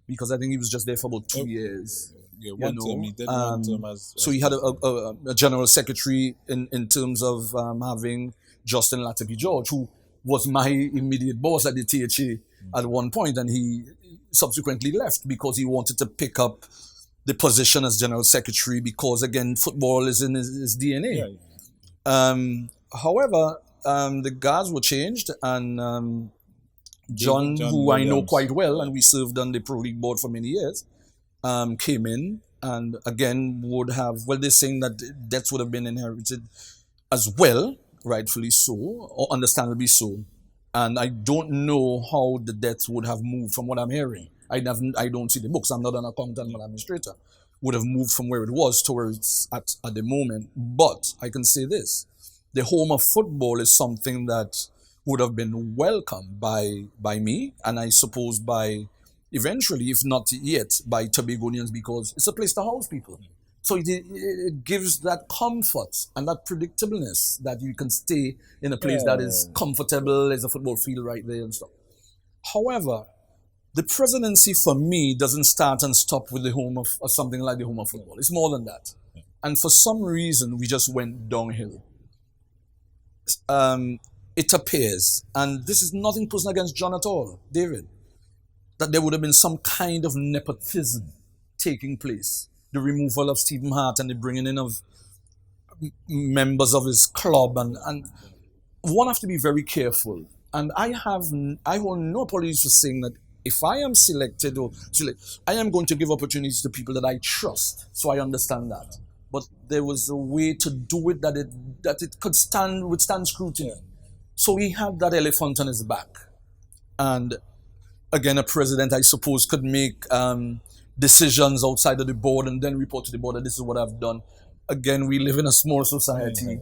S2: because I think he was just there for about 2 years.
S1: Yeah, one term. He did one term
S2: so he had a general secretary in terms of having Justin Latipi George, who was my immediate boss at the THA at one point, and he subsequently left because he wanted to pick up the position as general secretary, because again, football is in his DNA. However, the guards were changed, and John, who I know quite well, and we served on the Pro League board for many years, came in, and again they're saying that debts would have been inherited as well, rightfully so, or understandably so. And I don't know how the debts would have moved from what I'm hearing. I don't see the books. I'm not an accountant, but administrator. Would have moved from where it was to where it's at the moment. But I can say this: the home of football is something that would have been welcomed by me, and I suppose by eventually, if not yet, by Tobagonians, because it's a place to house people. So it gives that comfort and that predictableness that you can stay in a place that is comfortable, there's a football field right there and stuff. However, the presidency for me doesn't start and stop with the home of something like the home of football. It's more than that. And for some reason, we just went downhill. It appears, and this is nothing personal against John at all, David, that there would have been some kind of nepotism taking place. The removal of Stephen Hart and the bringing in of members of his club, and one have to be very careful. And I hold no apologies for saying that if I am selected, I am going to give opportunities to people that I trust. So I understand that. But there was a way to do it that it could withstand scrutiny. So he had that elephant on his back. And again, a president, I suppose, could make decisions outside of the board and then report to the board that this is what I've done. Again, we live in a small society,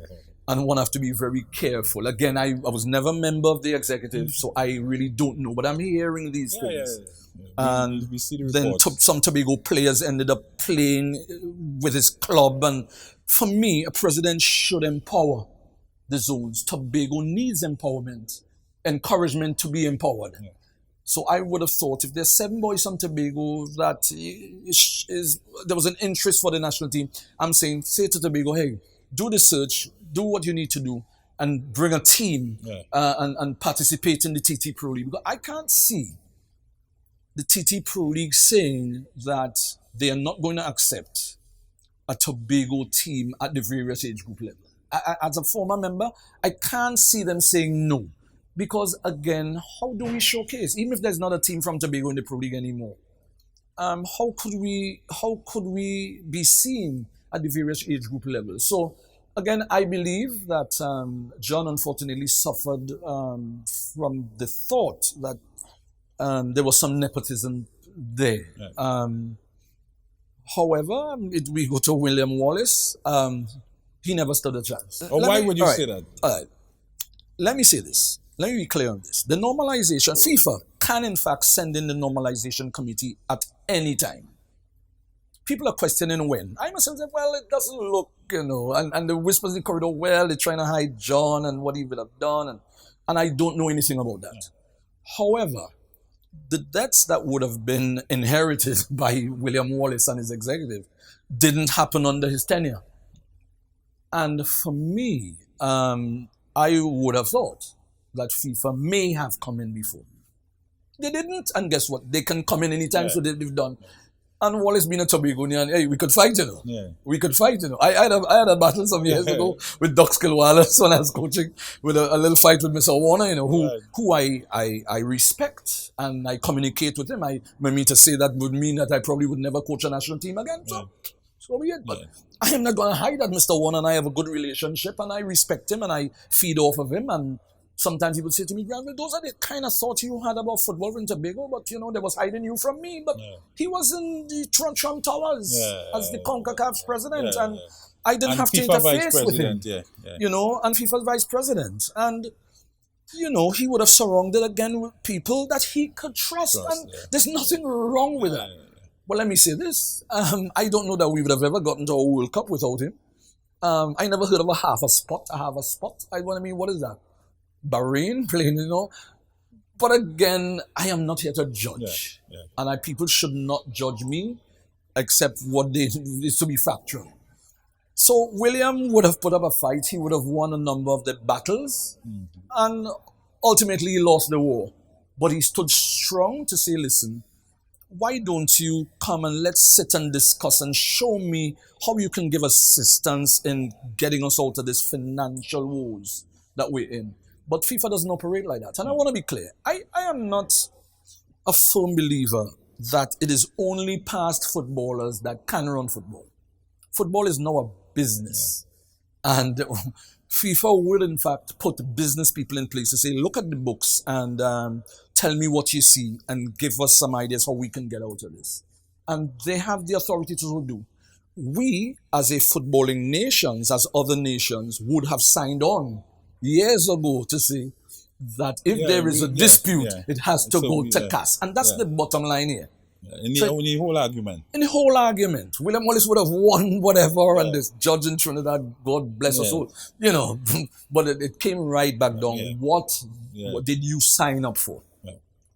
S2: and one have to be very careful. Again, I was never a member of the executive, so I really don't know, but I'm hearing these things. And
S1: we see the
S2: then some Tobago players ended up playing with his club, and for me, a president should empower the zones. Tobago needs empowerment, encouragement to be empowered. So I would have thought if there's 7 boys from Tobago that there was an interest for the national team, I'm saying, say to Tobago, hey, do the search, do what you need to do, and bring a team and participate in the TT Pro League. Because I can't see the TT Pro League saying that they are not going to accept a Tobago team at the various age group level. As a former member, I can't see them saying no. Because again, how do we showcase? Even if there's not a team from Tobago in the Pro League anymore, how could we be seen at the various age group levels? So again, I believe that John unfortunately suffered from the thought that there was some nepotism there. However, we go to William Wallace. He never stood a chance.
S1: Why would you say that?
S2: All right. Let me say this. Let me be clear on this. The normalization, FIFA can in fact send in the normalization committee at any time. People are questioning when. I myself say, well, it doesn't look, and the whispers in the corridor, well, they're trying to hide John and what he would have done, and I don't know anything about that. However, the debts that would have been inherited by William Wallace and his executive didn't happen under his tenure. And for me, I would have thought that FIFA may have come in before. They didn't, and guess what? They can come in anytime, so they've done. And Wallace being a Tobagonian, hey, we could fight, We could fight, I had a battle some years ago with Duxkill Wallace when I was coaching, with a little fight with Mr. Warner, who I respect, and I communicate with him. I mean to say that would mean that I probably would never coach a national team again. So be it. But I am not going to hide that Mr. Warner and I have a good relationship, and I respect him, and I feed off of him, and sometimes he would say to me, Granville, those are the kind of thoughts you had about football in Tobago, but they was hiding you from me. But he was in the Trump Towers as the CONCACAF's president, and I didn't have to interface with him. And FIFA's vice president. And, he would have surrounded again with people that he could trust, and there's nothing wrong with that. But let me say this, I don't know that we would have ever gotten to a World Cup without him. I never heard of a half a spot. What is that? Bahrain playing, But again, I am not here to judge. And people should not judge me except what they is to be factual. So William would have put up a fight. He would have won a number of the battles. And ultimately he lost the war. But he stood strong to say, listen, why don't you come and let's sit and discuss and show me how you can give assistance in getting us out of this financial woes that we're in. But FIFA doesn't operate like that. And I want to be clear. I am not a firm believer that it is only past footballers that can run football. Football is now a business. And FIFA would, in fact, put business people in place to say, look at the books and tell me what you see and give us some ideas how we can get out of this. And they have the authority to so do. We, as a footballing nations, as other nations, would have signed on years ago to say that if there is a dispute, it has to go to CAS. And that's the bottom line here.
S1: In the whole argument.
S2: In the whole argument. William Wallace would have won whatever, and this judge in Trinidad, God bless us all, but it came right back down. What did you sign up for?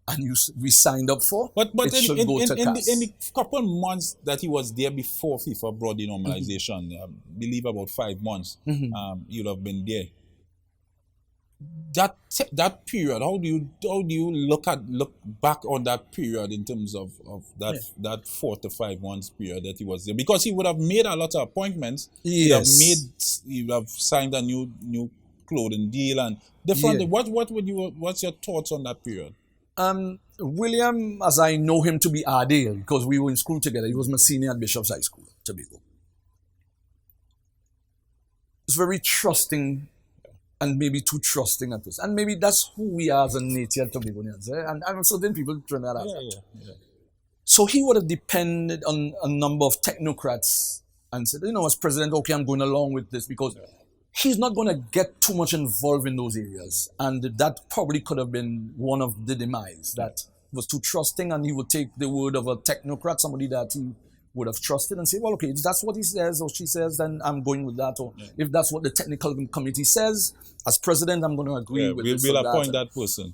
S2: And we signed up for,
S1: but
S2: it should go to CAS.
S1: In the couple months that he was there before FIFA brought the normalization, I believe about 5 months, you'd have been there. That period, how do you look back on that period in terms of that 4 to 5 months period that he was there? Because he would have made a lot of appointments. He would have signed a new clothing deal and different. What's your thoughts on that period?
S2: William, as I know him to be Ardale, because we were in school together, he was my senior at Bishop's High School, Tobago. He's very trusting, and maybe too trusting at this. And maybe that's who we are as a native Tobagonians. And certain people turn that out. So he would have depended on a number of technocrats and said, as president, okay, I'm going along with this because he's not going to get too much involved in those areas. And that probably could have been one of the demise, that was too trusting, and he would take the word of a technocrat, somebody that he would have trusted, and say, well, okay, if that's what he says or she says, then I'm going with that. Or if that's what the technical committee says, as president, I'm going to agree with this.
S1: We'll appoint that person.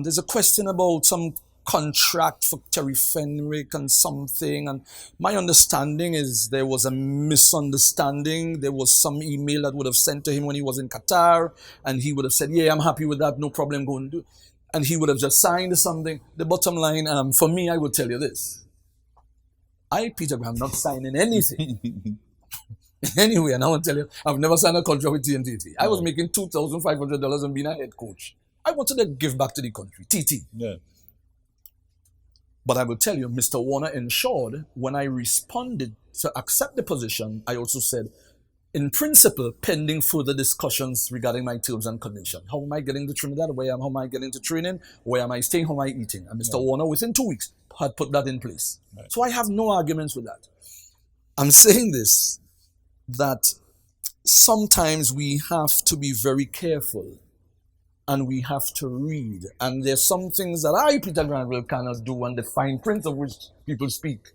S2: There's a question about some contract for Terry Fenwick and something, and my understanding is there was a misunderstanding. There was some email that would have sent to him when he was in Qatar, and he would have said, yeah, I'm happy with that, no problem, go and do. And he would have just signed something. The bottom line, for me, I would tell you this. Peter, I'm not signing anything. Anyway, and I want to tell you, I've never signed a contract with TNT. I was making $2,500 and being a head coach. I wanted to give back to the country, TT. But I will tell you, Mr. Warner ensured when I responded to accept the position, I also said, in principle, pending further discussions regarding my terms and conditions. How am I getting to Trinidad? How am I getting to training? Where am I staying? How am I eating? And Mr. Warner, within 2 weeks, had put that in place. So I have no arguments with that. I'm saying this, that sometimes we have to be very careful and we have to read. And there's some things that I, Peter Granville, cannot do, and the fine print of which people speak.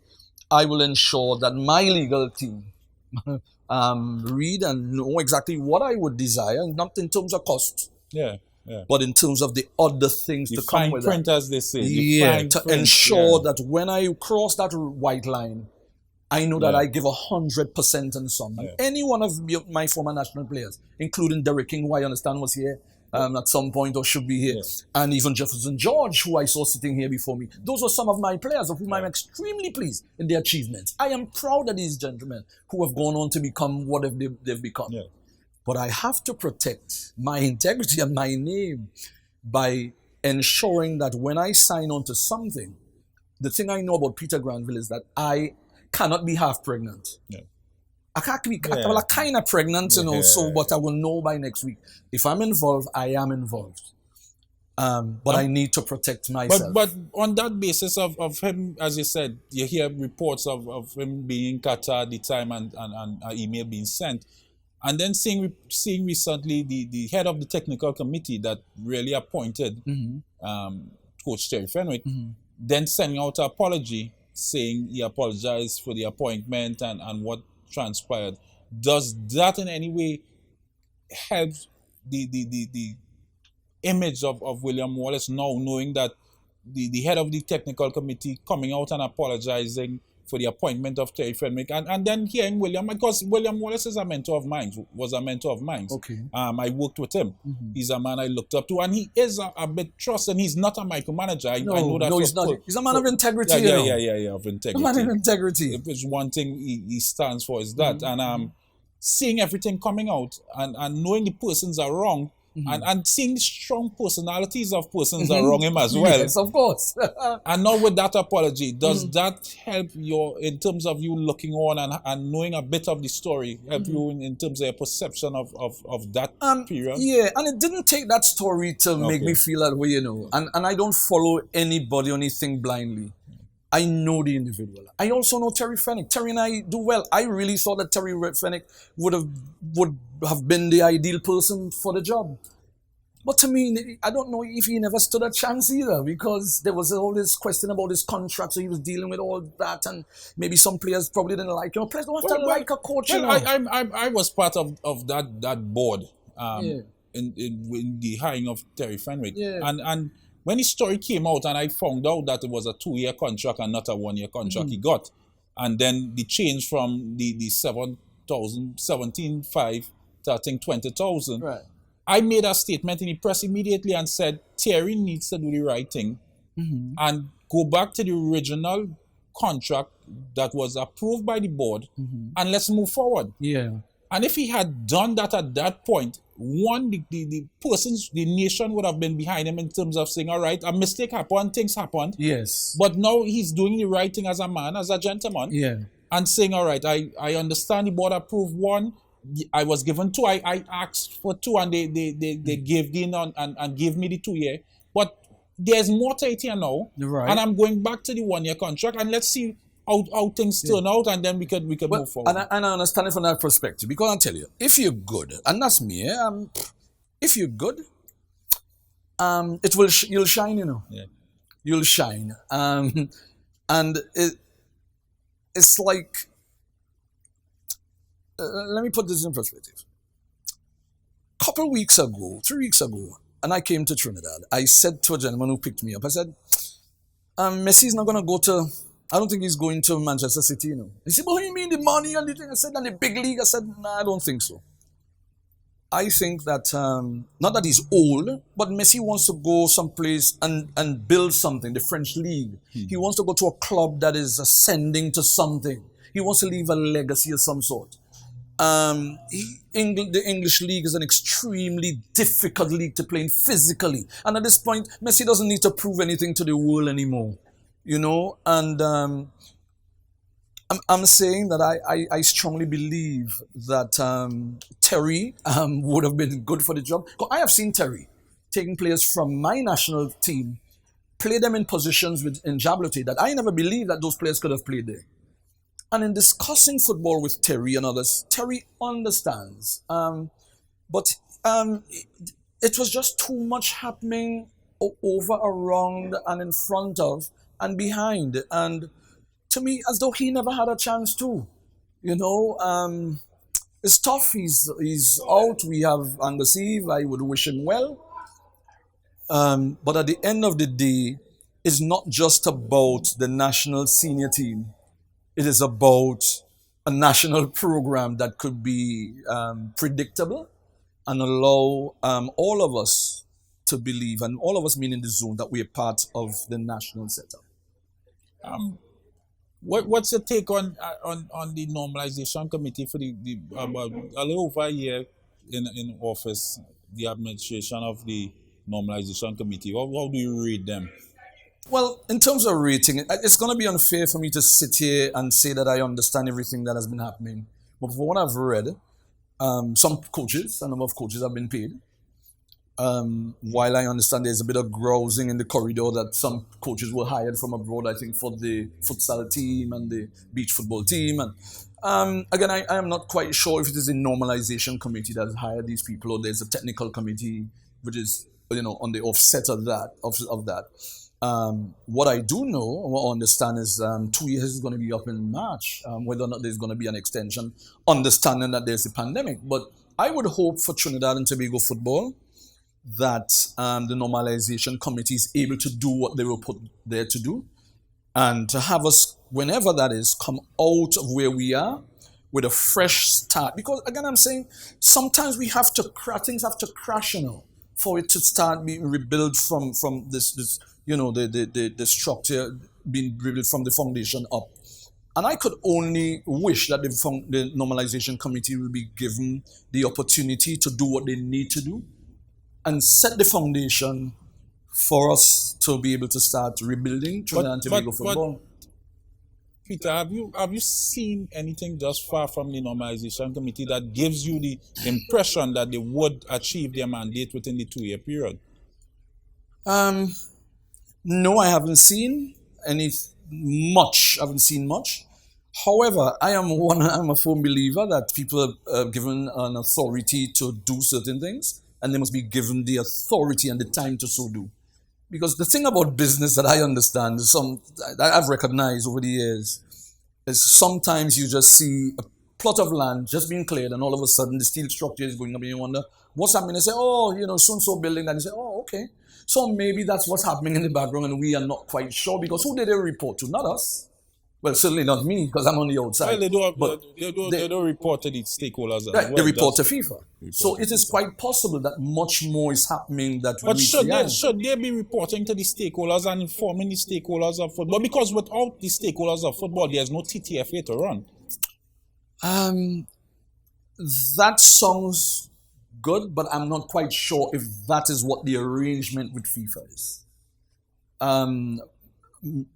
S2: I will ensure that my legal team read and know exactly what I would desire, not in terms of cost, but in terms of the other things to come with
S1: print,
S2: that.
S1: as they say.
S2: To ensure that when I cross that white line, I know that I give 100% on some. And any one of my former national players, including Derek King, who I understand was here at some point or should be here, and even Jefferson George, who I saw sitting here before me. Those were some of my players of whom I'm extremely pleased in their achievements. I am proud of these gentlemen who have gone on to become what they've become. But I have to protect my integrity and my name by ensuring that when I sign on to something, the thing I know about Peter Granville is that I cannot be half pregnant. I can't be kind of pregnant, but I will know by next week. If I'm involved, I am involved. But I need to protect myself.
S1: But on that basis of him, as you said, you hear reports of him being in Qatar at the time and an email being sent. And then seeing recently the head of the technical committee that really appointed Coach Terry Fenwick, then sending out an apology saying he apologized for the appointment and what transpired. Does that in any way help the image of William Wallace now, knowing that the head of the technical committee coming out and apologizing for the appointment of Terry Fenwick, and then hearing William, because William Wallace is a mentor of mine, was a mentor of mine. I worked with him. He's a man I looked up to, and he is a bit trusted, and he's not a micromanager. I know that.
S2: No, he's not. He's a man of integrity.
S1: Of integrity.
S2: A man of integrity.
S1: If it's one thing he stands for is that. And seeing everything coming out and knowing the persons are wrong, and seeing the strong personalities of persons around him as well.
S2: Yes, of course.
S1: And now with that apology, does that help you in terms of you looking on and knowing a bit of the story, help you in terms of your perception of that period?
S2: Yeah, and it didn't take that story to make me feel that way, And I don't follow anybody or anything blindly. I know the individual. I also know Terry Fenwick. Terry and I do well. I really thought that Terry Fenwick would have been the ideal person for the job. But to me, I don't know if he never stood a chance either, because there was all this question about his contract, so he was dealing with all that, and maybe some players probably didn't like him. Players don't have to like a coach.
S1: I was part of that board in the hiring of Terry Fenwick. And when his story came out and I found out that it was a 2-year contract and not a 1-year contract he got, and then the change from the 17,500 to I think 20,000, I made a statement in the press immediately and said, Terry needs to do the right thing and go back to the original contract that was approved by the board and let's move forward. And if he had done that at that point, the persons, the nation would have been behind him in terms of saying, all right, a mistake happened, things happened. But now he's doing the right thing as a man, as a gentleman. And saying, all right, I understand the board approved 1. I was given 2. I asked for 2 and they gave in and gave me the 2-year. But there's more to it here now. And I'm going back to the 1-year contract, and let's see how things turn out, and then we could move forward.
S2: And I understand it from that perspective, because I'll tell you, if you're good, and that's me, if you're good, you'll shine, You'll shine. And it's like, let me put this in perspective. Couple weeks ago, 3 weeks ago, and I came to Trinidad, I said to a gentleman who picked me up, I said, Messi's not going to go to, I don't think he's going to Manchester City, He said, what do you mean, the money and the thing? I said, and the big league? I said, nah, I don't think so. I think that, not that he's old, but Messi wants to go someplace and build something, the French league. He wants to go to a club that is ascending to something. He wants to leave a legacy of some sort. The English league is an extremely difficult league to play in physically. And at this point, Messi doesn't need to prove anything to the world anymore. And I'm saying that I strongly believe that Terry would have been good for the job. I have seen Terry taking players from my national team, play them in positions in Jablotay that I never believed that those players could have played there. And in discussing football with Terry and others, Terry understands. But it was just too much happening over, around, and in front of, and behind. And to me, as though he never had a chance to. You know, it's tough. He's out. We have Angus Eve. I would wish him well. But at the end of the day, it's not just about the national senior team. It is about a national program that could be predictable and allow all of us to believe, and all of us meaning the zone, that we are part of the national setup.
S1: What's your take on the normalization committee for the about a little over a year in office, the administration of the normalization committee? How do you rate them?
S2: Well, in terms of rating, it's going to be unfair for me to sit here and say that I understand everything that has been happening. But from what I've read, some coaches, a number of coaches have been paid. While I understand there's a bit of grousing in the corridor that some coaches were hired from abroad, I think for the futsal team and the beach football team. And again, I am not quite sure if it is a normalization committee that has hired these people, or there's a technical committee which is, you know, on the offset of that. What I do know, what I understand is 2 years is going to be up in March, whether or not there's going to be an extension, understanding that there's a pandemic. But I would hope for Trinidad and Tobago football that the normalization committee is able to do what they were put there to do, and to have us, whenever that is, come out of where we are with a fresh start. Because again, I'm saying sometimes we have to things have to crash, you know, for it to start being rebuilt from this you know, the structure being rebuilt from the foundation up. And I could only wish that the normalization committee will be given the opportunity to do what they need to do and set the foundation for us to be able to start rebuilding Trinidad and Tobago football.
S1: Peter, have you seen anything thus far from the normalization committee that gives you the impression that they would achieve their mandate within the 2-year period?
S2: No, I haven't seen much. I haven't seen much. However, I'm a firm believer that people are given an authority to do certain things, and they must be given the authority and the time to so do. Because the thing about business that I understand, that I've recognized over the years, is sometimes you just see a plot of land just being cleared, and all of a sudden the steel structure is going up, and you wonder what's happening. They say, oh, you know, so-and-so building that. You say, oh, okay. So maybe that's what's happening in the background, and we are not quite sure, because who did they report to? Not us. Well, certainly not me, because I'm on the outside.
S1: Well, they don't report to the stakeholders.
S2: Right, they report to FIFA. So it is quite possible that much more is happening that we
S1: But should they be reporting to the stakeholders and informing the stakeholders of football? Because without the stakeholders of football, there's no TTFA to run.
S2: That sounds good, but I'm not quite sure if that is what the arrangement with FIFA is.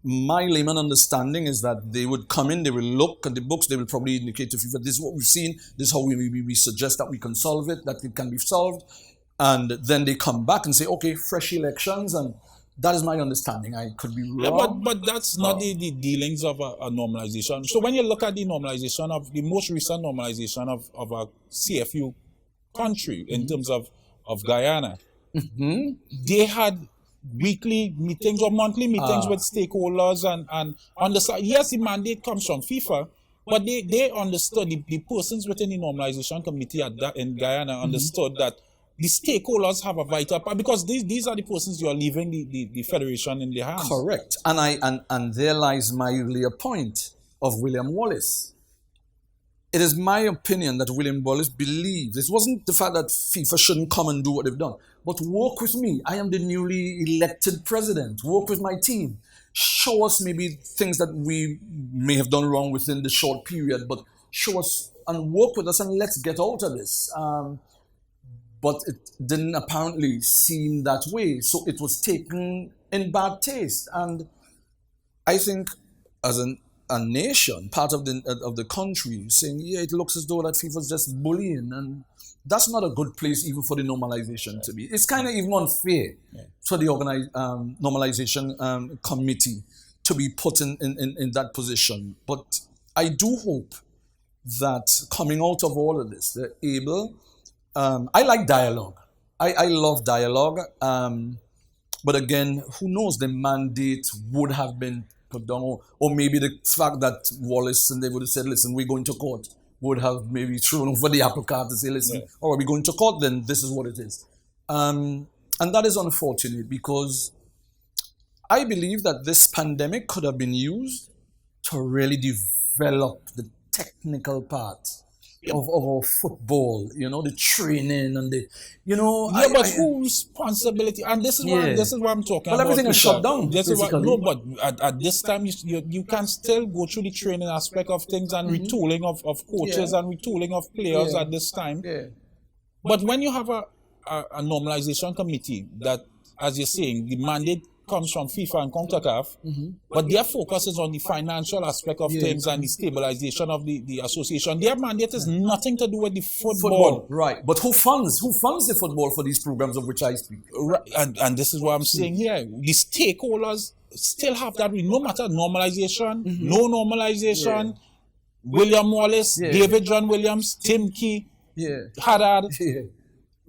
S2: My layman understanding is that they would come in, they will look at the books, they will probably indicate to FIFA, this is what we've seen, this is how we suggest that we can solve it, that it can be solved, and then they come back and say, okay, fresh elections, and that is my understanding. I could be wrong.
S1: Yeah, but that's not the dealings of a normalization. So when you look at the normalization of the most recent normalization of a CFU country in terms of Guyana, they had weekly meetings or monthly meetings with stakeholders and understand. Yes, the mandate comes from FIFA, but they understood, the persons within the normalization committee in Guyana understood that the stakeholders have a vital part, because these are the persons you are leaving the federation in their hands.
S2: Correct. And there lies my earlier point of William Wallace. It is my opinion that William Wallace believed, this wasn't the fact that FIFA shouldn't come and do what they've done, but work with me. I am the newly elected president. Work with my team. Show us maybe things that we may have done wrong within the short period, but show us and work with us, and let's get out of this. But it didn't apparently seem that way. So it was taken in bad taste. And I think as a nation, part of the country, saying, yeah, it looks as though that FIFA's just bullying, and that's not a good place even for the normalization to be. It's kind of even unfair for the normalization committee to be put in that position. But I do hope that coming out of all of this, they're able, I like dialogue. I love dialogue. But again, who knows? The mandate would have been put down, or maybe the fact that Wallace and they would have said, "Listen, we're going to court," would have maybe thrown over the apple cart to say, "Listen, or are we going to court? Then this is what it is." And that is unfortunate because I believe that this pandemic could have been used to really develop the technical part of our football, the training and the,
S1: but whose responsibility? And this is what I'm talking about.
S2: Well, everything is shut down.
S1: This is but at this time you can still go through the training aspect of things and retooling of coaches and retooling of players at this time.
S2: Yeah.
S1: But when you have a normalization committee that, as you're saying, the mandate comes from FIFA and CONCACAF, but their focus is on the financial aspect of things and the stabilization of the association. Their mandate is nothing to do with the football.
S2: Right. But who funds the football for these programs of which I speak?
S1: Right. And this is what I'm saying here. The stakeholders still have that, no matter normalization, no normalization, William Wallace, David John Williams, Tim Key, Haddad.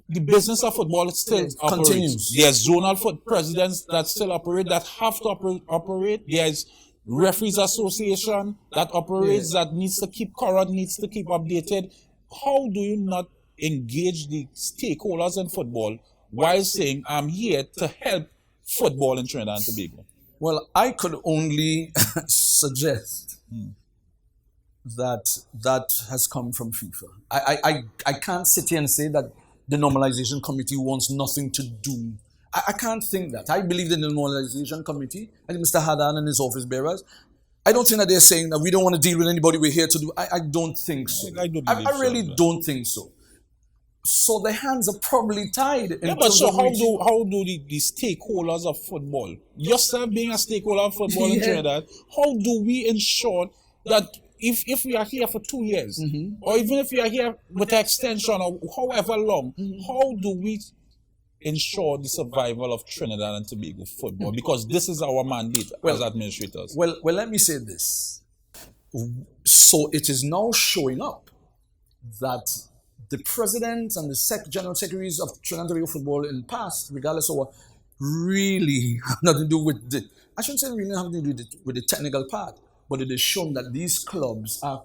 S1: The business of football still
S2: continues.
S1: There's zonal presidents that still operate, that have to operate. There's referees association that operates, that needs to keep current, needs to keep updated. How do you not engage the stakeholders in football while saying, I'm here to help football in Trinidad and Tobago?
S2: Well, I could only suggest that has come from FIFA. I can't sit here and say that the normalization committee wants nothing to do. I can't think that. I believe in the normalization committee and Mr. Haddad and his office bearers. I don't think that they're saying that we don't want to deal with anybody, we're here to do. I don't think so. I really don't think so. So the hands are probably tied.
S1: But so how do the stakeholders of football, yourself being a stakeholder of football in Trinidad, how do we ensure that if we are here for 2 years, or even if we are here with an extension or however long, how do we ensure the survival of Trinidad and Tobago football? Because this is our mandate as administrators.
S2: Well, let me say this. So it is now showing up that the president and the general secretaries of Trinidad and Tobago football in the past, regardless of what, really have nothing to do with the, I shouldn't say really have nothing to do with the technical part, but it is shown that these clubs are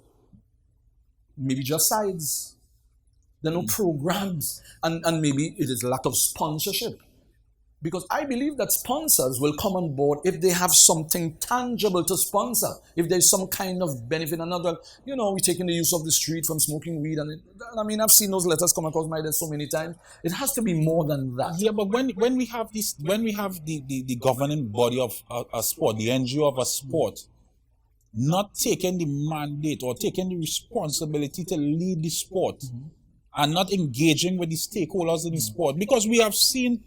S2: maybe just sides. There are no programs, and maybe it is lack of sponsorship. Because I believe that sponsors will come on board if they have something tangible to sponsor. If there's some kind of benefit, another, we're taking the use of the street from smoking weed. And I've seen those letters come across my desk so many times. It has to be more than that.
S1: Yeah, but when we have this, when we have the governing body of a sport, the NGO of a sport, not taking the mandate or taking the responsibility to lead the sport, and not engaging with the stakeholders in the sport, because we have seen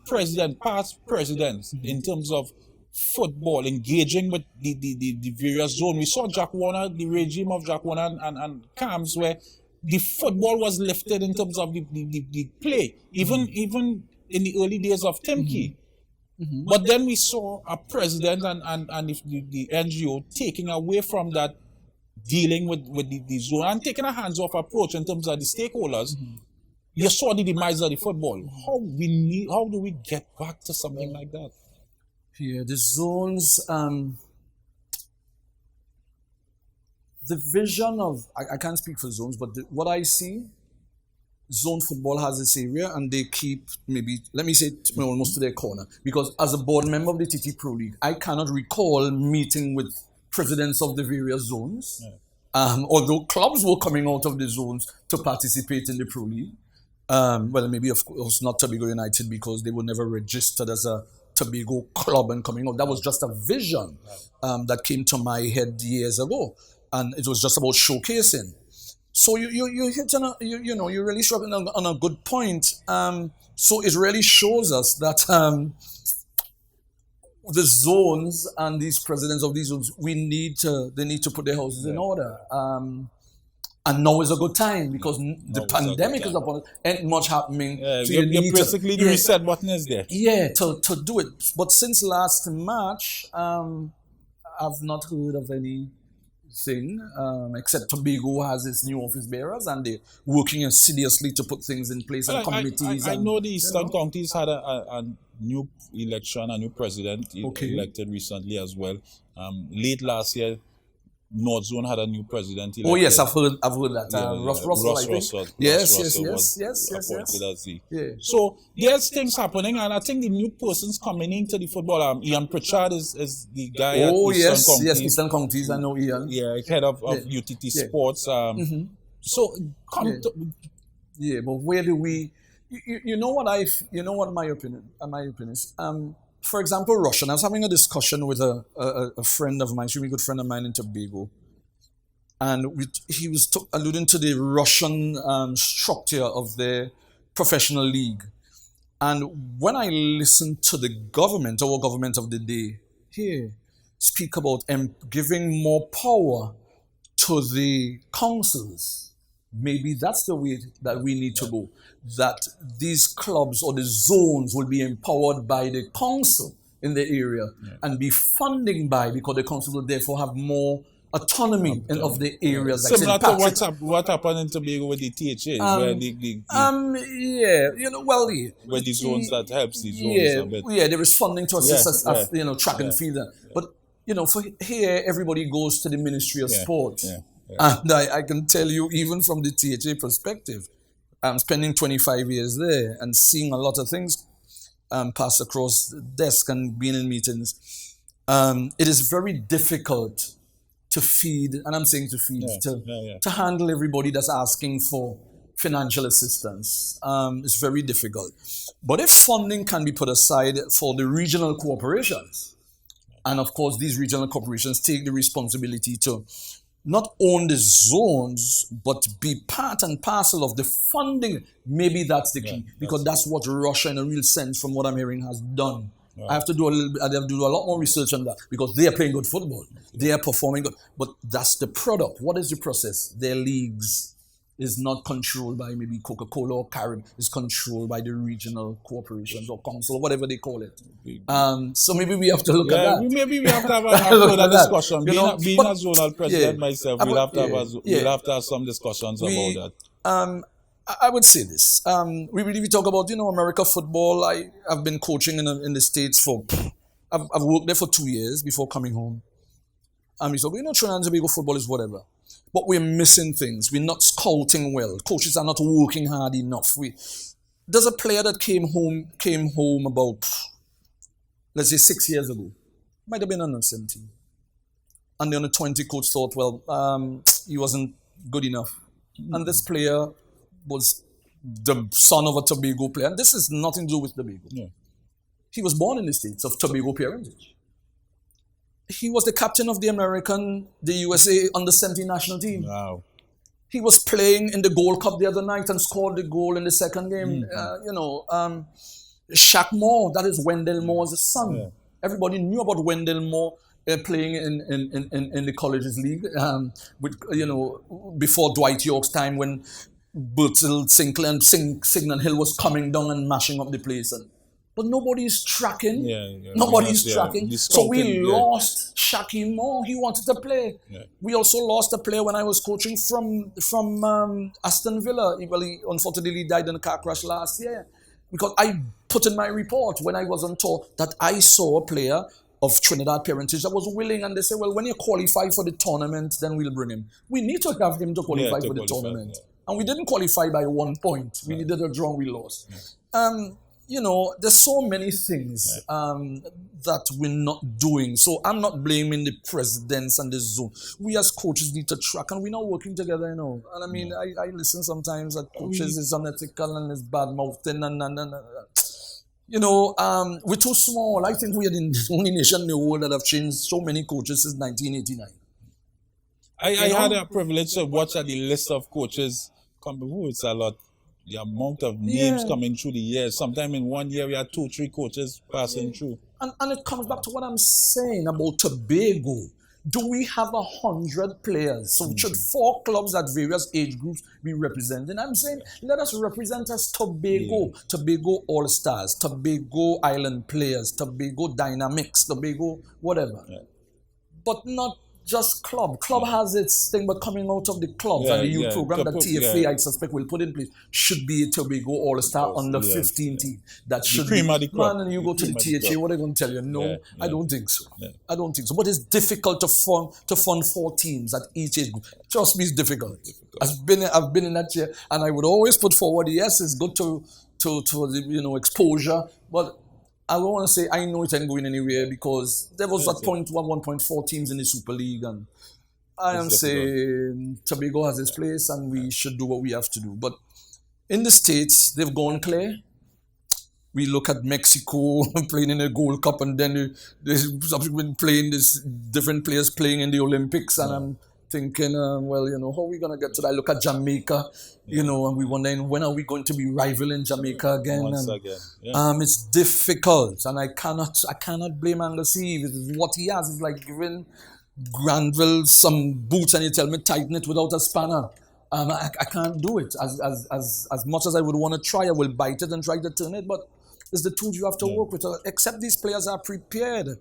S1: past presidents in terms of football engaging with the various zones. We saw Jack Warner, the regime of Jack Warner and camps, where the football was lifted in terms of the play, even in the early days of Tim Key. But then we saw a president and the NGO taking away from that, dealing with the zone and taking a hands-off approach in terms of the stakeholders. You saw the demise of the football. How do we get back to something like that?
S2: Yeah, the zones, the vision of, I can't speak for zones, but what I see, zone football has this area and they keep maybe, let me say, almost to their corner. Because as a board member of the TT Pro League, I cannot recall meeting with presidents of the various zones, although clubs were coming out of the zones to participate in the Pro League. Well, maybe of course not Tobago United, because they were never registered as a Tobago club and coming out. That was just a vision that came to my head years ago, and it was just about showcasing. So you hit on a, you're really struggling on a good point. So it really shows us that the zones and these presidents of these zones, they need to put their houses in order. And now is a good time because the pandemic is upon us. Ain't much happening. So
S1: you're basically the reset button is there.
S2: Yeah, to do it. But since last March, I've not heard of any thing, except Tobago has its new office bearers and they're working insidiously to put things in place and committees.
S1: I know the Eastern counties had a new election, a new president elected recently as well. Late last year, North Zone had a new president elected.
S2: Oh yes, I've heard that. Russell, I think.
S1: Russell
S2: Yes.
S1: So there's things happening, and I think the new person's coming into the football. Ian Pritchard is the guy at Eastern Counties.
S2: Eastern Counties, I know Ian.
S1: Yeah, head of UTT Sports. So
S2: but where do we? You know what my opinion is. For example, Russia. I was having a discussion with a friend of mine, a really good friend of mine in Tobago, and he was alluding to the Russian structure of their professional league. And when I listened to the government, our government of the day here, speak about giving more power to the councils, maybe that's the way that we need to go. That these clubs or the zones will be empowered by the council in the area and be funding because the council will therefore have more autonomy of the areas. Like
S1: similar to what happened in Tobago with the THA, where where the zones that helps the zones a bit.
S2: Yeah, there is funding to assist track and field. But for here everybody goes to the Ministry of Sport. And I can tell you, even from the THA perspective, I'm spending 25 years there and seeing a lot of things pass across the desk and being in meetings. It is very difficult to feed, and I'm saying to handle everybody that's asking for financial assistance. It's very difficult. But if funding can be put aside for the regional corporations, and of course these regional corporations take the responsibility to not own the zones, but be part and parcel of the funding. Maybe that's the key, because that's what Russia, in a real sense, from what I'm hearing, has done. I have to do a lot more research on that, because they are playing good football. They are performing good. But that's the product. What is the process? Their leagues is not controlled by maybe Coca-Cola or Carib. It's controlled by the regional corporations or council, whatever they call it. So maybe we have to look at that.
S1: Maybe we have to have a discussion. Being a zonal president myself, we'll have to have some discussions about that.
S2: I would say this. We talk about, America football. I've been coaching in the States I've worked there for 2 years before coming home. So Trinidad and Tobago football is whatever. But we're missing things. We're not scouting well. Coaches are not working hard enough. There's a player that came home about, let's say, 6 years ago. Might have been under 17. And the under 20 coach thought, he wasn't good enough. And this player was the son of a Tobago player. And this is nothing to do with Tobago. Yeah. He was born in the States of Tobago parentage. He was the captain of the USA under 17 national team. Wow. He was playing in the Gold Cup the other night and scored the goal in the second game. Shaq Moore, that is Wendell Moore's son. Yeah. Everybody knew about Wendell Moore playing in the colleges league before Dwight York's time, when Bertil, Sinclair and Signan Hill was coming down and mashing up the place. But nobody's tracking. Nobody's tracking. So we lost Shaki Moore. He wanted to play. Yeah. We also lost a player when I was coaching from Aston Villa. He unfortunately died in a car crash last year. Because I put in my report when I was on tour that I saw a player of Trinidad parentage that was willing, and they say, when you qualify for the tournament, then we'll bring him. We need to have him to qualify for the tournament. Yeah. And we didn't qualify by 1 point. We needed a draw, we lost. Yeah. There's so many things that we're not doing. So I'm not blaming the presidents and the zone. We as coaches need to track, and we're not working together, And I mean, I listen sometimes that coaches is unethical and is bad-mouthing we're too small. I think we are the only nation in the world that have changed so many coaches since 1989.
S1: I had a privilege to watch the list of coaches come before. It's a lot. The amount of names coming through the years. Sometimes in 1 year we had 2-3 coaches passing through. And it comes back to what I'm saying about Tobago. Do we have 100 players? So should 4 clubs at various age groups be represented? I'm saying let us represent as Tobago. Yeah. Tobago All-Stars, Tobago Island Players, Tobago Dynamics, Tobago whatever. Yeah. But not
S2: just club. Club has its thing, but coming out of the clubs and the youth program that TFA, I suspect, will put in place, should be a Tobago All-Star under 15 team. That should be. Man, and you go to the THA, what are they going to tell you? No, I don't think so. I don't think so. But it's difficult to fund 4 teams at each age group. Trust me, it's difficult. I've been in that chair, and I would always put forward, yes, it's good to exposure, but I don't want to say I know it ain't going anywhere, because there was at 1.4 teams in the Super League, and I am saying Tobago has its place and we should do what we have to do. But in the States, they've gone clear. We look at Mexico playing in the Gold Cup, and then they subsequently playing this different players playing in the Olympics, and I'm thinking, well, how are we going to get to that? I look at Jamaica, and we wondering, when are we going to be rivaling Jamaica again? It's difficult, and I cannot blame Anglesey. What he has is like giving Granville some boots and you tell me tighten it without a spanner. I can't do it. As much as I would want to try, I will bite it and try to turn it, but it's the tools you have to work with. Except these players are prepared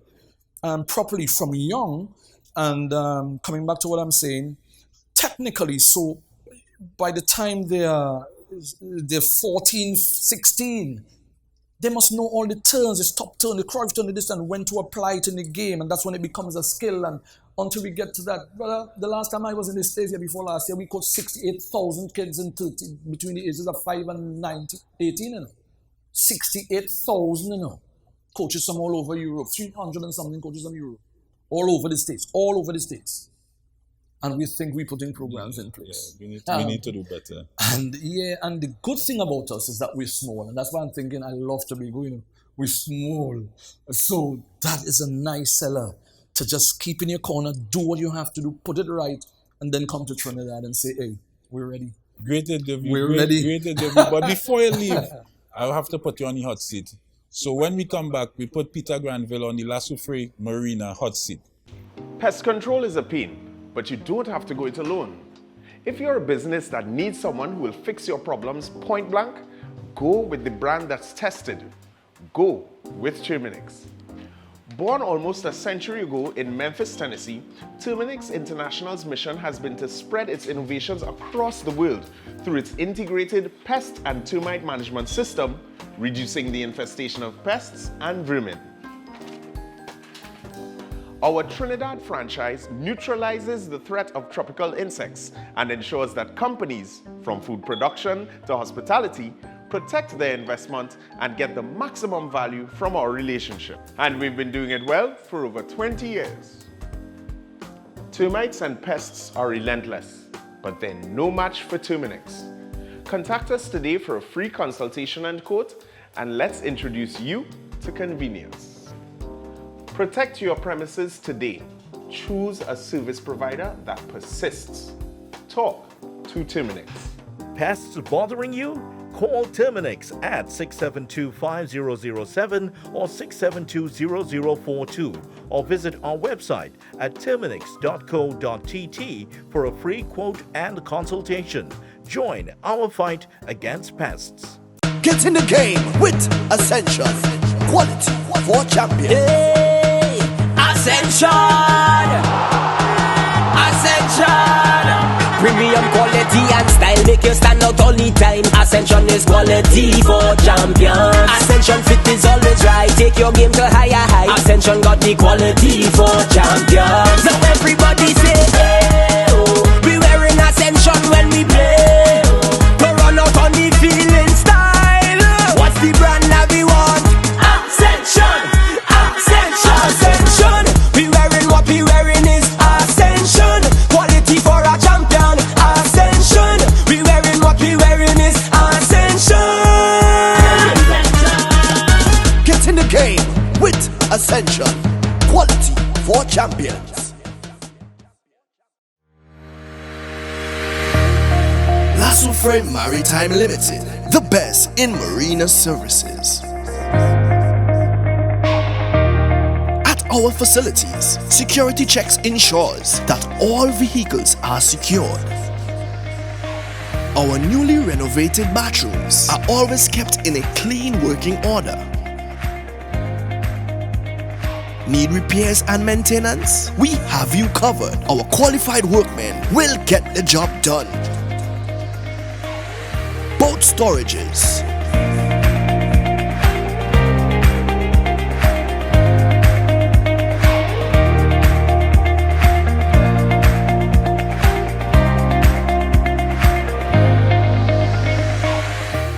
S2: properly from young. And coming back to what I'm saying, technically, so by the time they're 14, 16, they must know all the turns, the stop turn, the Cruyff turn, this, and when to apply it in the game, and that's when it becomes a skill. And until we get to that, brother, the last time I was in the States here before last year, we coached 68,000 kids in 13, between the ages of 5 and 18, 68,000, coaches from all over Europe, 300 and something coaches from Europe. All over the States. And we think we're putting programs in place.
S1: We need to do better.
S2: And the good thing about us is that we're small. And that's why I'm thinking I love to be going. We're small. So that is a nice seller to just keep in your corner, do what you have to do, put it right, and then come to Trinidad and say, hey, we're ready.
S1: Great interview.
S2: We're ready.
S1: Great interview. But before you leave, I'll have to put you on the hot seat. So when we come back, we put Peter Granville on the La Soufrière Marina hot seat.
S3: Pest control is a pain, but you don't have to go it alone. If you're a business that needs someone who will fix your problems point blank, go with the brand that's tested. Go with Terminix. Born almost a century ago in Memphis, Tennessee, Terminix International's mission has been to spread its innovations across the world through its integrated pest and termite management system, reducing the infestation of pests and vermin. Our Trinidad franchise neutralizes the threat of tropical insects and ensures that companies, from food production to hospitality, protect their investment and get the maximum value from our relationship. And we've been doing it well for over 20 years. Termites and pests are relentless, but they're no match for Terminix. Contact us today for a free consultation and quote, and let's introduce you to convenience. Protect your premises today. Choose a service provider that persists. Talk to Terminix.
S5: Pests bothering you? Call Terminix at 672-5007 or 672-0042 or visit our website at terminix.co.tt for a free quote and consultation. Join our fight against pests.
S8: Get in the game with Ascension. Quality for champions.
S6: Hey, Ascension! Ascension! Premium quality and style make you stand out all the time. Ascension is quality for champions. Ascension fit is always right. Take your game to higher heights. Ascension got the quality for champions. Now everybody say, hey, oh, we wearing Ascension when we play. To run out on the field in style. What's the brand that we want? Ascension! Ascension! Ascension! We wearing what we wearing is Ascension. Quality for a champion. Ascension. We wearing what we wearing is Ascension.
S8: Get in the game with Ascension. Quality for champions. La Soufrière Maritime Limited, the best in marina services. At our facilities, security checks ensures that all vehicles are secured. Our newly renovated bathrooms are always kept in a clean working order. Need repairs and maintenance? We have you covered. Our qualified workmen will get the job done. Boat storages.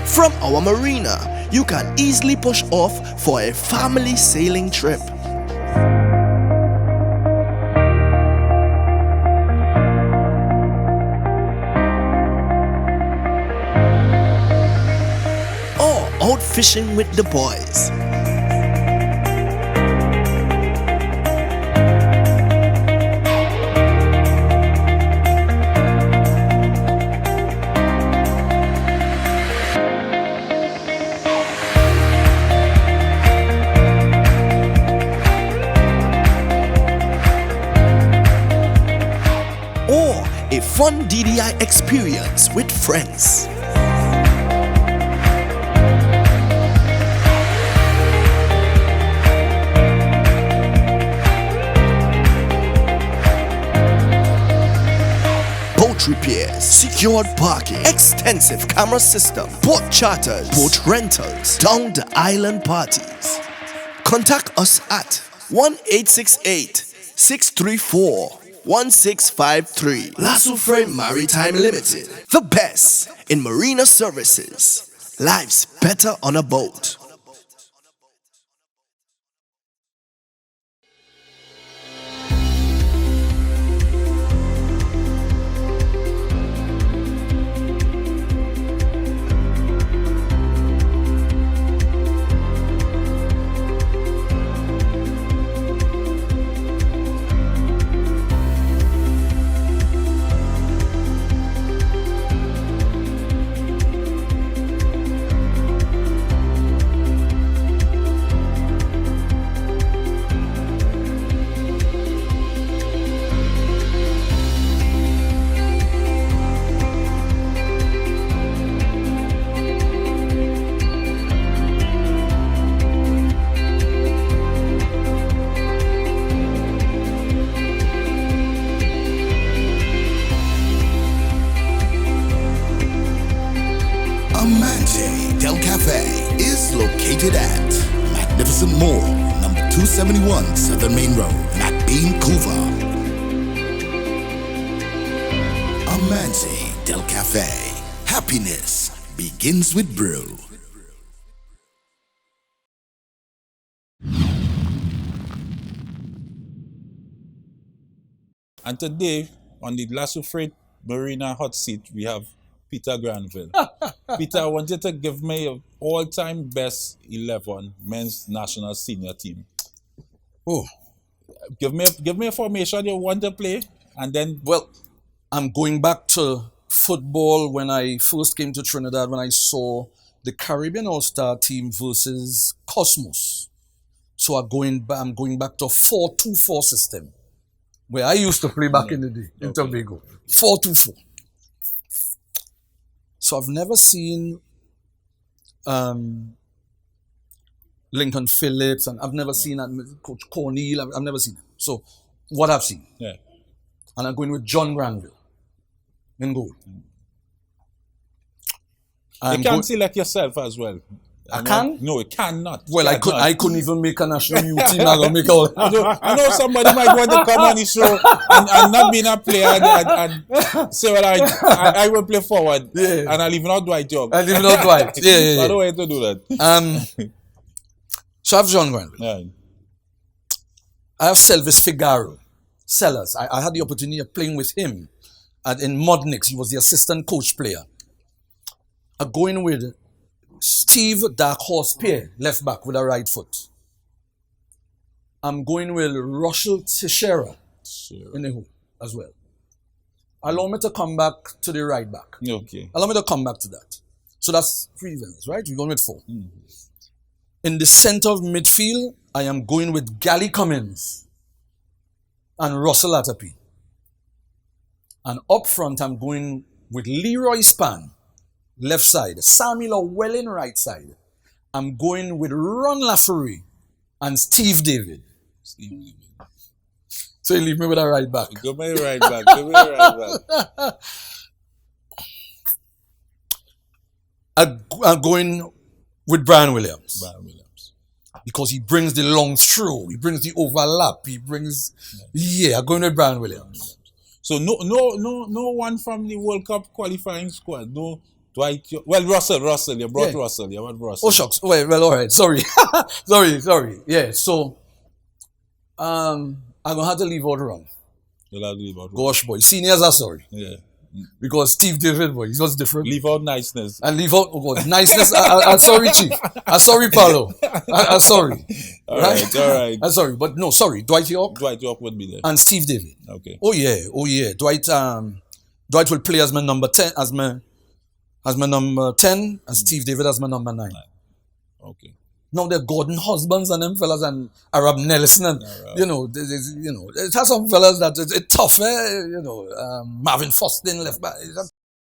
S8: From our marina, you can easily push off for a family sailing trip. Or out fishing with the boys. Or a fun DDI experience with friends. Boat repairs, secured parking, extensive camera system, boat charters, boat rentals, down the island parties. Contact us at 1-868-634-1653. Lasso Frame Maritime Limited, the best in marina services. Life's better on a boat.
S7: Amante Del Cafe is located at Magnificent Mall, number 271 Southern Main Road, McBean, Couva. Amante Del Cafe. Happiness begins with brew.
S1: And today, on the Lasso Freight Marina hot seat, we have Peter Granville. Peter, I want you to give me your all-time best 11 men's national senior team.
S2: Oh,
S1: Give me a formation you want to play, and then
S2: well, I'm going back to football when I first came to Trinidad, when I saw the Caribbean All-Star team versus Cosmos. So I'm going back to a 4-2-4 system, where I used to play back in the day in Tobago. 4-2-4. So I've never seen Lincoln Phillips, and I've never seen Coach Cornell. I've never seen it. So what I've seen,
S1: yeah.
S2: and I'm going with John Granville in goal.
S1: You can't select yourself as well.
S2: I can?
S1: No, you cannot.
S2: Well,
S1: You cannot.
S2: I couldn't even make a national youth team. I'm gonna make all.
S1: I know somebody might want to come on the show and not being a player and say, well, I will play forward,
S2: Yeah.
S1: and I'll even out Dwight job.
S2: I didn't know Dwight. Yeah.
S1: I don't want to do that.
S2: So I have John Granville.
S1: Yeah.
S2: I have Selvis Figaro. Sellers. I had the opportunity of playing with him in Modnix. He was the assistant coach player. I'm going with Steve Dark Horse Pierre, left back with a right foot. I'm going with Russell Teixeira in the hoop as well. Allow me to come back to the right back.
S1: Okay.
S2: Allow me to come back to that. So that's 3 events, right? We're going with 4. In the center of midfield, I am going with Gally Cummins and Russell Atapi. And up front, I'm going with Leroy Span, left side. Samuel Orwellin, right side. I'm going with Ron Laffery and Steve David
S1: Steve David.
S2: So you leave me with a right back.
S1: Give me a right back. Give me a right back.
S2: I'm going with Brian Williams.
S1: Brian Williams.
S2: Because he brings the long throw, he brings the overlap, he brings I'm going with Brian Williams.
S1: So no one from the World Cup qualifying squad. No Dwight. Well, Russell. You brought Russell. You brought Russell.
S2: Oh shucks. Well, all right. Sorry. sorry. Yeah. So, I'm gonna have to leave out wrong.
S1: You'll have to leave out wrong.
S2: Gosh, boy. Seniors are sorry.
S1: Yeah.
S2: Because Steve David, boy, he was different.
S1: Leave out niceness.
S2: And leave out niceness. I'm sorry, Chief. I'm sorry, Paulo. I'm sorry.
S1: All right.
S2: I'm sorry, but no, sorry. Dwight York.
S1: Dwight York would be there.
S2: And Steve David.
S1: Okay.
S2: Oh yeah. Dwight will play as my number 10, as my number 10, and Steve David as my number 9.
S1: Okay.
S2: Now they're Gordon Husbands and them fellas and Arab Nelson and it has some fellas that it's tough, Marvin Fostin left back.